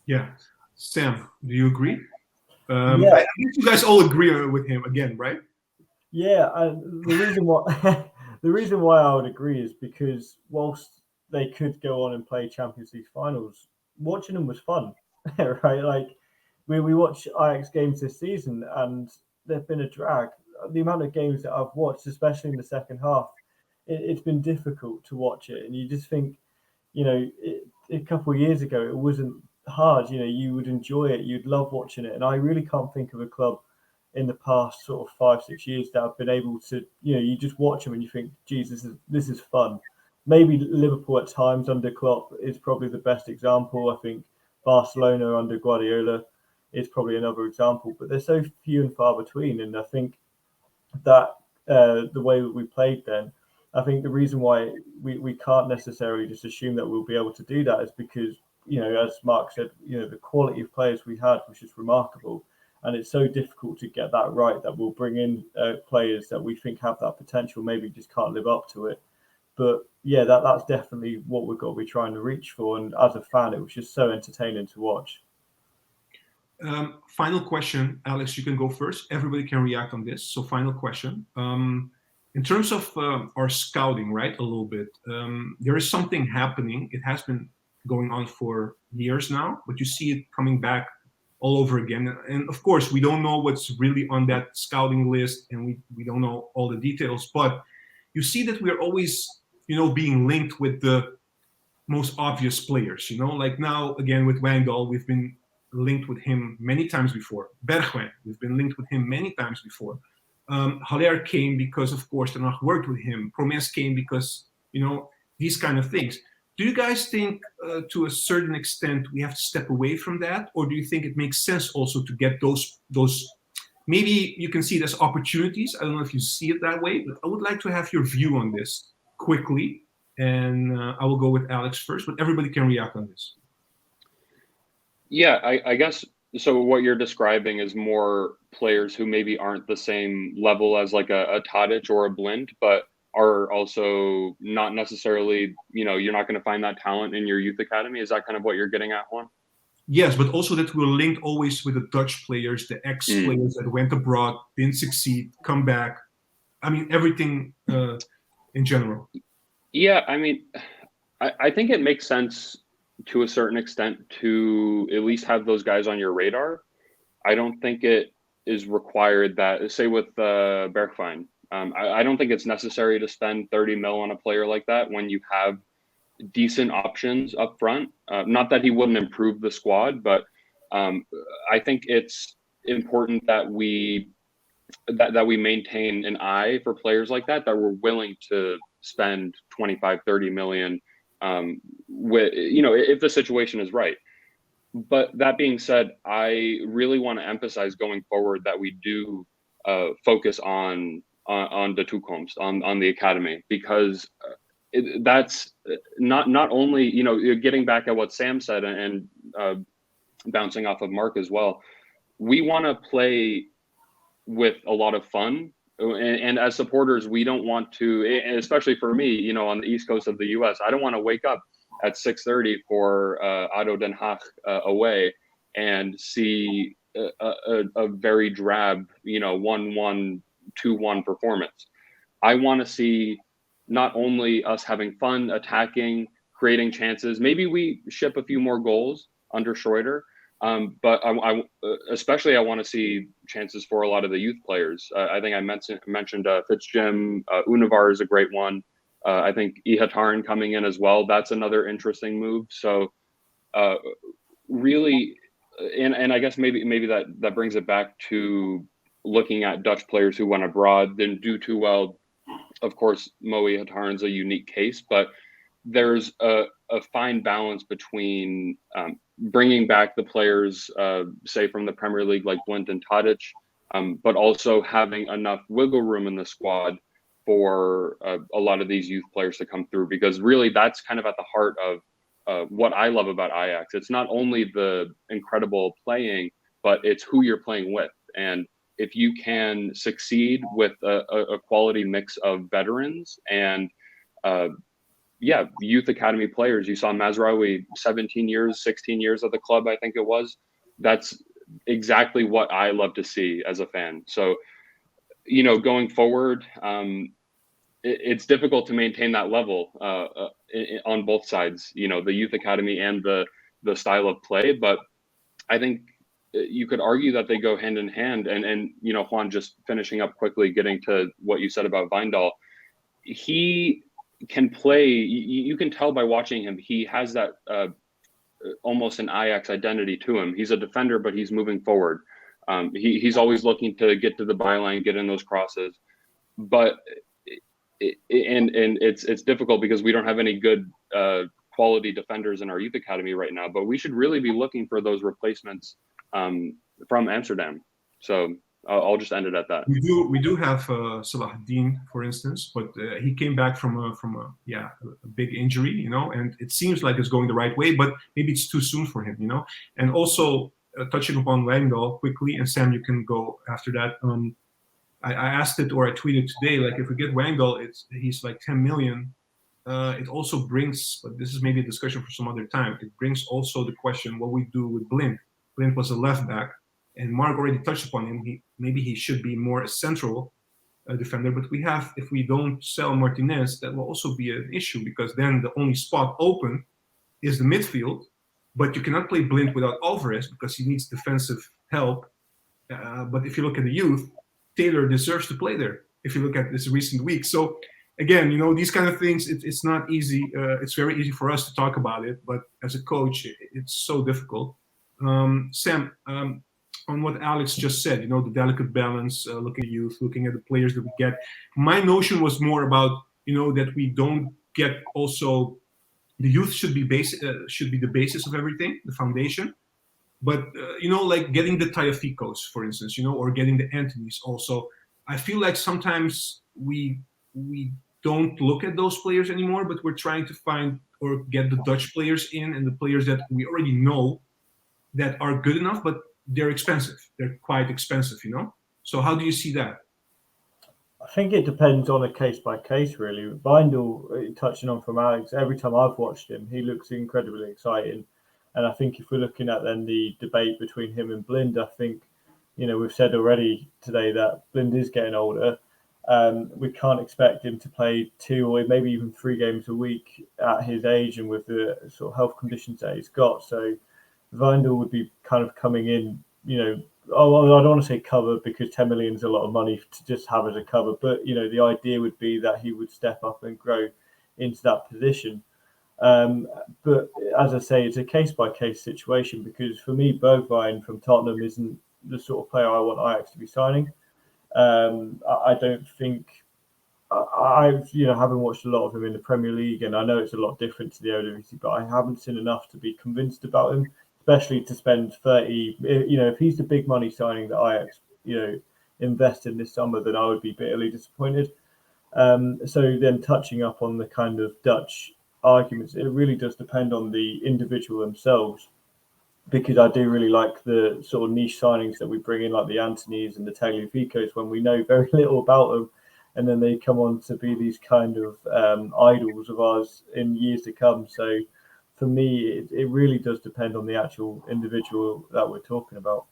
Speaker 1: Yeah. Sam, do you agree? I think you guys all agree with him again, right?
Speaker 3: Yeah. The reason why I would agree is because whilst they could go on and play Champions League finals, watching them was fun, right? Like we watch Ajax games this season and they've been a drag. The amount of games that I've watched, especially in the second half, it's been difficult to watch it. And you just think, a couple of years ago, it wasn't hard. You would enjoy it. You'd love watching it. And I really can't think of a club in the past sort of 5-6 years that have been able to, you just watch them and you think, geez, this is fun. Maybe Liverpool at times under Klopp is probably the best example. I think Barcelona under Guardiola is probably another example, but they're so few and far between. And I think that the way that we played then, I think the reason why we can't necessarily just assume that we'll be able to do that is because, as Mark said, the quality of players we had was just remarkable. And it's so difficult to get that right that we'll bring in players that we think have that potential, maybe just can't live up to it. But yeah, that's definitely what we've got to be trying to reach for. And as a fan, it was just so entertaining to watch.
Speaker 1: Final question, Alex, you can go first. Everybody can react on this. So final question. In terms of our scouting, right, a little bit, there is something happening. It has been going on for years now, but you see it coming back all over again. And of course, we don't know what's really on that scouting list, and we don't know all the details, but you see that we're always, being linked with the most obvious players, like now, again, with Wangel, we've been linked with him many times before. Bergwijn, we've been linked with him many times before. Haller came because, of course, Ten Hag worked with him. Promes came because, these kind of things. Do you guys think, to a certain extent, we have to step away from that, or do you think it makes sense also to get those? Maybe you can see it as opportunities. I don't know if you see it that way, but I would like to have your view on this quickly, and I will go with Alex first, but everybody can react on this.
Speaker 2: Yeah, I guess so. What you're describing is more players who maybe aren't the same level as like a Tadic or a Blind, but are also not necessarily, you're not going to find that talent in your youth academy. Is that kind of what you're getting at, Juan?
Speaker 1: Yes, but also that we're linked always with the Dutch players, the ex-players that went abroad, didn't succeed, come back. I mean, everything in general.
Speaker 2: Yeah, I mean, I think it makes sense to a certain extent to at least have those guys on your radar. I don't think it is required that, say with Bergwijn, I don't think it's necessary to spend 30 mil on a player like that when you have decent options up front. Not that he wouldn't improve the squad, but I think it's important that we maintain an eye for players like that we're willing to spend 25, 30 million with, if the situation is right. But that being said, I really want to emphasize going forward that we do focus on the Toekomst, on the academy, because that's not only, you know, you're getting back at what Sam said and bouncing off of Mark as well. We want to play with a lot of fun. And as supporters, we don't want to, especially for me, you know, on the East Coast of the US, I don't want to wake up at 6:30 for ADO Den Haag away and see a very drab, you know, 1-1, 2-1 performance. I want to see not only us having fun, attacking, creating chances. Maybe we ship a few more goals under Schreuder, but I especially I want to see chances for a lot of the youth players. I think I mentioned Fitzjim, Univar is a great one. I think Ihataren coming in as well. That's another interesting move. So really, and I guess maybe that brings it back to looking at Dutch players who went abroad, didn't do too well. Of course, Mo Ihataren's a unique case, but there's a fine balance between bringing back the players, say from the Premier League like Blind and Tadic, but also having enough wiggle room in the squad for a lot of these youth players to come through, because really that's kind of at the heart of what I love about Ajax. It's not only the incredible playing, but it's who you're playing with. And if you can succeed with a quality mix of veterans and youth academy players. You saw Mazraoui 17 years, 16 years at the club, I think it was. That's exactly what I love to see as a fan. So, you know, going forward, it's difficult to maintain that level on both sides, you know, the youth academy and the style of play. But I think you could argue that they go hand in hand. And you know, Juan, just finishing up quickly, getting to what you said about Wijndal, he can play. You can tell by watching him, he has that almost an Ajax identity to him. He's a defender, but he's moving forward. He's always looking to get to the byline, get in those crosses. But it's difficult because we don't have any good quality defenders in our youth academy right now. But we should really be looking for those replacements from Amsterdam. So I'll just end it at that.
Speaker 1: We do have Salahuddin, for instance, but he came back from a big injury, you know, and it seems like it's going the right way, but maybe it's too soon for him, you know. And also touching upon Wijndal quickly, and Sam, you can go after that. I asked it, or I tweeted today, like if we get Wijndal, he's like 10 million. It also brings, but this is maybe a discussion for some other time. It brings also the question what we do with Blind. Blind was a left back. And Mark already touched upon him. Maybe he should be more a central defender. But if we don't sell Martinez, that will also be an issue, because then the only spot open is the midfield. But you cannot play Blind without Alvarez because he needs defensive help. But if you look at the youth, Taylor deserves to play there. If you look at this recent week, so again, you know, these kind of things, it's not easy. It's very easy for us to talk about it, but as a coach, it's so difficult. Sam. On what Alex just said, you know, the delicate balance, looking at youth, looking at the players that we get. My notion was more about, you know, that we don't get also the youth should be the basis of everything, the foundation. But you know, like getting the Tagliaficos, for instance, you know, or getting the Antonys also. I feel like sometimes we don't look at those players anymore, but we're trying to find or get the Dutch players in, and the players that we already know that are good enough, but they're expensive. They're quite expensive, you know? So how do you see that?
Speaker 3: I think it depends on a case by case, really. Wijndal, touching on from Alex, every time I've watched him, he looks incredibly exciting. And I think if we're looking at then the debate between him and Blind, I think, you know, we've said already today that Blind is getting older. We can't expect him to play 2 or maybe even 3 games a week at his age and with the sort of health conditions that he's got. So Wijndal would be kind of coming in, you know, I don't want to say cover because 10 million is a lot of money to just have as a cover, but, you know, the idea would be that he would step up and grow into that position. But as I say, it's a case-by-case situation, because for me, Bergwijn from Tottenham isn't the sort of player I want Ajax to be signing. I don't think I've haven't watched a lot of him in the Premier League, and I know it's a lot different to the Eredivisie, but I haven't seen enough to be convinced about him, especially to spend 30. If he's the big money signing that Ajax invest in this summer, then I would be bitterly disappointed. So then touching up on the kind of Dutch arguments, it really does depend on the individual themselves, because I do really like the sort of niche signings that we bring in, like the Antonys and the Tagliaficos, when we know very little about them, and then they come on to be these kind of idols of ours in years to come. So for me, it really does depend on the actual individual that we're talking about.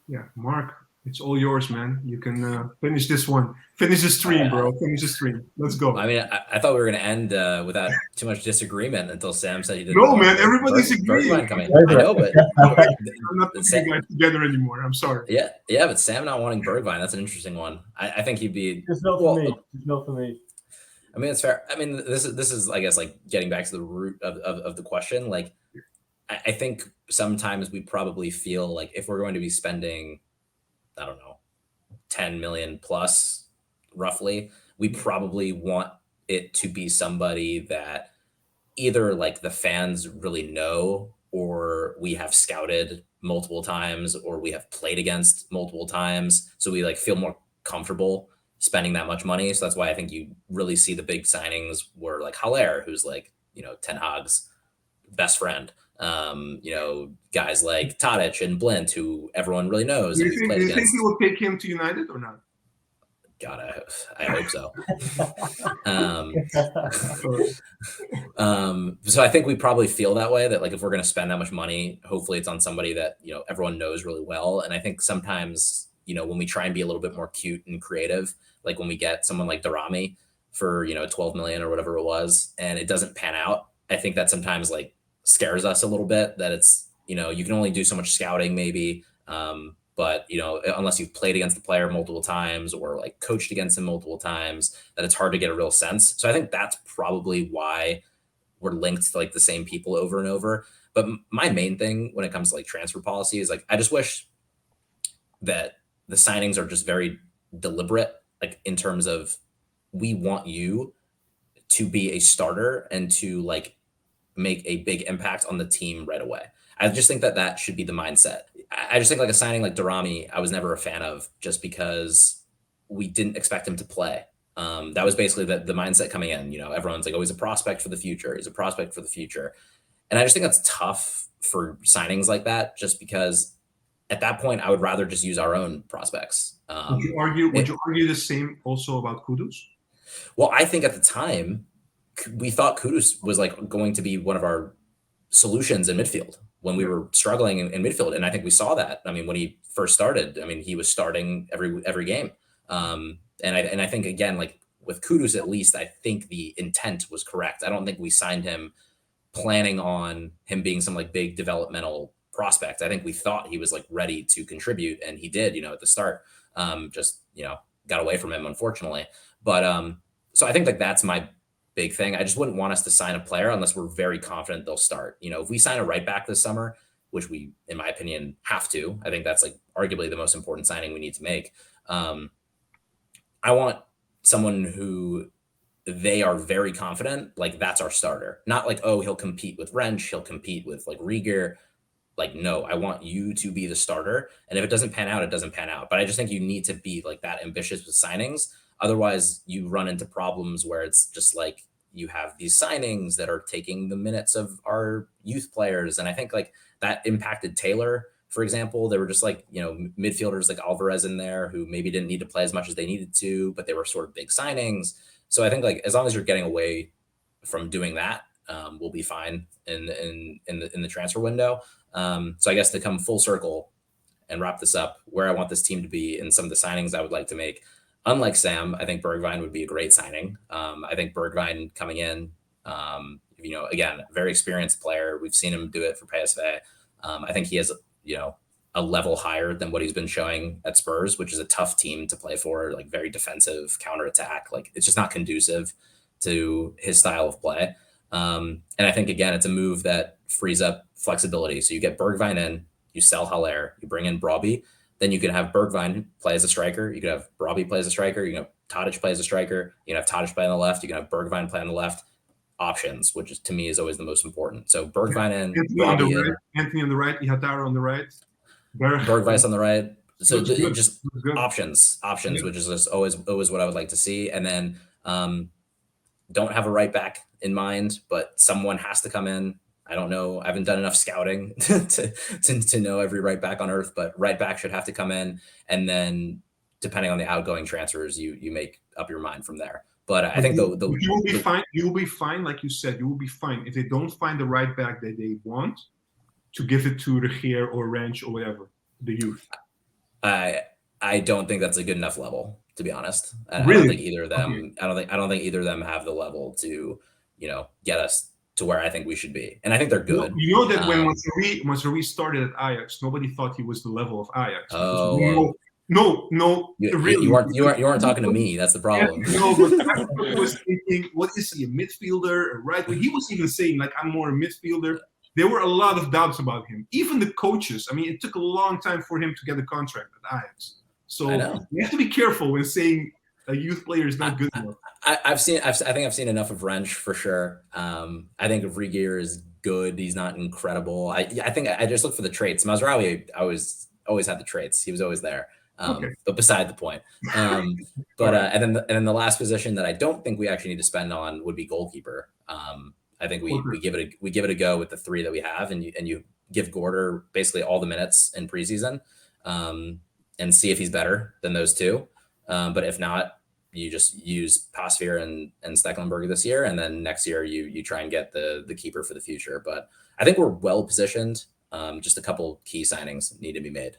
Speaker 1: Yeah, Mark, it's all yours, man. You can finish this one. Finish the stream, bro. Finish the stream. Let's go.
Speaker 4: I mean, I thought we were going to end without too much disagreement until Sam said he didn't.
Speaker 1: No, man, everybody's agreeing.
Speaker 4: I know, but
Speaker 1: I'm not putting you guys together anymore. I'm sorry.
Speaker 4: Yeah, but Sam not wanting Bergwijn, that's an interesting one. I think he'd be.
Speaker 3: It's not for me. It's not for me.
Speaker 4: I mean, it's fair. I mean, this is, I guess, like getting back to the root of the question. Like, I think sometimes we probably feel like if we're going to be spending, I don't know, 10 million plus roughly, we probably want it to be somebody that either like the fans really know, or we have scouted multiple times, or we have played against multiple times. So we like feel more comfortable spending that much money. So that's why I think you really see the big signings were like Haller, who's like, Ten Hag's best friend. Guys like Tadic and Blint, who everyone really knows.
Speaker 1: Do you think he will take him to United or not?
Speaker 4: God, I hope so. So I think we probably feel that way, that like if we're going to spend that much money, hopefully it's on somebody that everyone knows really well. And I think sometimes when we try and be a little bit more cute and creative, like when we get someone like Darami for 12 million or whatever it was, and it doesn't pan out, I think that sometimes like scares us a little bit, that it's you can only do so much scouting maybe. But unless you've played against the player multiple times or like coached against him multiple times, that it's hard to get a real sense. So I think that's probably why we're linked to like the same people over and over. But my main thing when it comes to like transfer policy is like, I just wish that the signings are just very deliberate, like in terms of, we want you to be a starter and to like make a big impact on the team right away. I just think that should be the mindset. I just think like a signing like Darami, I was never a fan of, just because we didn't expect him to play. That was basically the mindset coming in. Everyone's like, oh, he's a prospect for the future. He's a prospect for the future. And I just think that's tough for signings like that, just because at that point, I would rather just use our own prospects.
Speaker 1: Would you argue the same also about Kudus?
Speaker 4: Well, I think at the time, we thought Kudus was like going to be one of our solutions in midfield when we were struggling in midfield. And I think we saw that. I mean, when he first started, I mean, he was starting every game. And I think, again, like with Kudus, at least, I think the intent was correct. I don't think we signed him planning on him being some like big developmental prospect. I think we thought he was like ready to contribute, and he did, at the start. Just got away from him, unfortunately. But so I think like that's my big thing. I just wouldn't want us to sign a player unless we're very confident they'll start. If we sign a right back this summer, which we, in my opinion, have to, I think that's like arguably the most important signing we need to make. I want someone who they are very confident, like that's our starter. Not like, oh, he'll compete with Wrench, he'll compete with like Rieger. Like, no, I want you to be the starter. And if it doesn't pan out, it doesn't pan out. But I just think you need to be like that ambitious with signings. Otherwise, you run into problems where it's just like you have these signings that are taking the minutes of our youth players. And I think like that impacted Taylor, for example. There were just like, midfielders like Alvarez in there who maybe didn't need to play as much as they needed to, but they were sort of big signings. So I think like as long as you're getting away from doing that, we'll be fine in the transfer window. So I guess to come full circle and wrap this up, where I want this team to be in some of the signings I would like to make. Unlike Sam, I think Bergwijn would be a great signing. I think Bergwijn coming in, again, very experienced player. We've seen him do it for PSV. I think he has, a level higher than what he's been showing at Spurs, which is a tough team to play for, like very defensive, counterattack. Like it's just not conducive to his style of play. And I think, again, it's a move that frees up flexibility. So you get Bergwijn in, you sell Haller, you bring in Brobbey, then you can have Bergwijn play as a striker. You could have Brobbey play as a striker. You can have Tadic play as a striker. You can have Tadic play on the left. You can have Bergwijn play on the left. Options, which is, to me, is always the most important. So Bergwijn in,
Speaker 1: Antony on the right, Ihatara on the right.
Speaker 4: Bergwijn on the right. So
Speaker 1: Good.
Speaker 4: just
Speaker 1: Good.
Speaker 4: options,
Speaker 1: Yeah.
Speaker 4: which is just always what I would like to see. And then don't have a right back in mind, but someone has to come in. I don't know. I haven't done enough scouting to know every right back on earth, but right back should have to come in. And then depending on the outgoing transfers, you make up your mind from there. But I think
Speaker 1: you will be fine. You will be fine, like you said. You will be fine if they don't find the right back that they want to give it to Regeer or Ranch or whatever, the youth.
Speaker 4: I don't think that's a good enough level, to be honest.
Speaker 1: Really?
Speaker 4: I don't think either of them.
Speaker 1: Okay.
Speaker 4: I don't think either of them have the level to, get us to where I think we should be. And I think they're good.
Speaker 1: You know that when Mazraoui started at Ajax, nobody thought he was the level of Ajax.
Speaker 4: Oh,
Speaker 1: no,
Speaker 4: really. You weren't talking to me. That's the problem.
Speaker 1: Yeah, no, but everybody was thinking, what is he, a midfielder, right? But he was even saying, like, I'm more a midfielder. There were a lot of doubts about him. Even the coaches. I mean, it took a long time for him to get a contract at Ajax. So you have to be careful when saying a youth player is not good enough.
Speaker 4: I think I've seen enough of Wrench for sure. I think Regeer is good. He's not incredible. I think I just look for the traits. Mazraoui, I always had the traits. He was always there. But beside the point. And then the last position that I don't think we actually need to spend on would be goalkeeper. I think we give it a go with the three that we have, and you give Gorder basically all the minutes in preseason, and see if he's better than those two. But if not, you just use Pasveer and Stecklenburg this year, and then next year you try and get the keeper for the future. But I think we're well positioned. Just a couple key signings need to be made.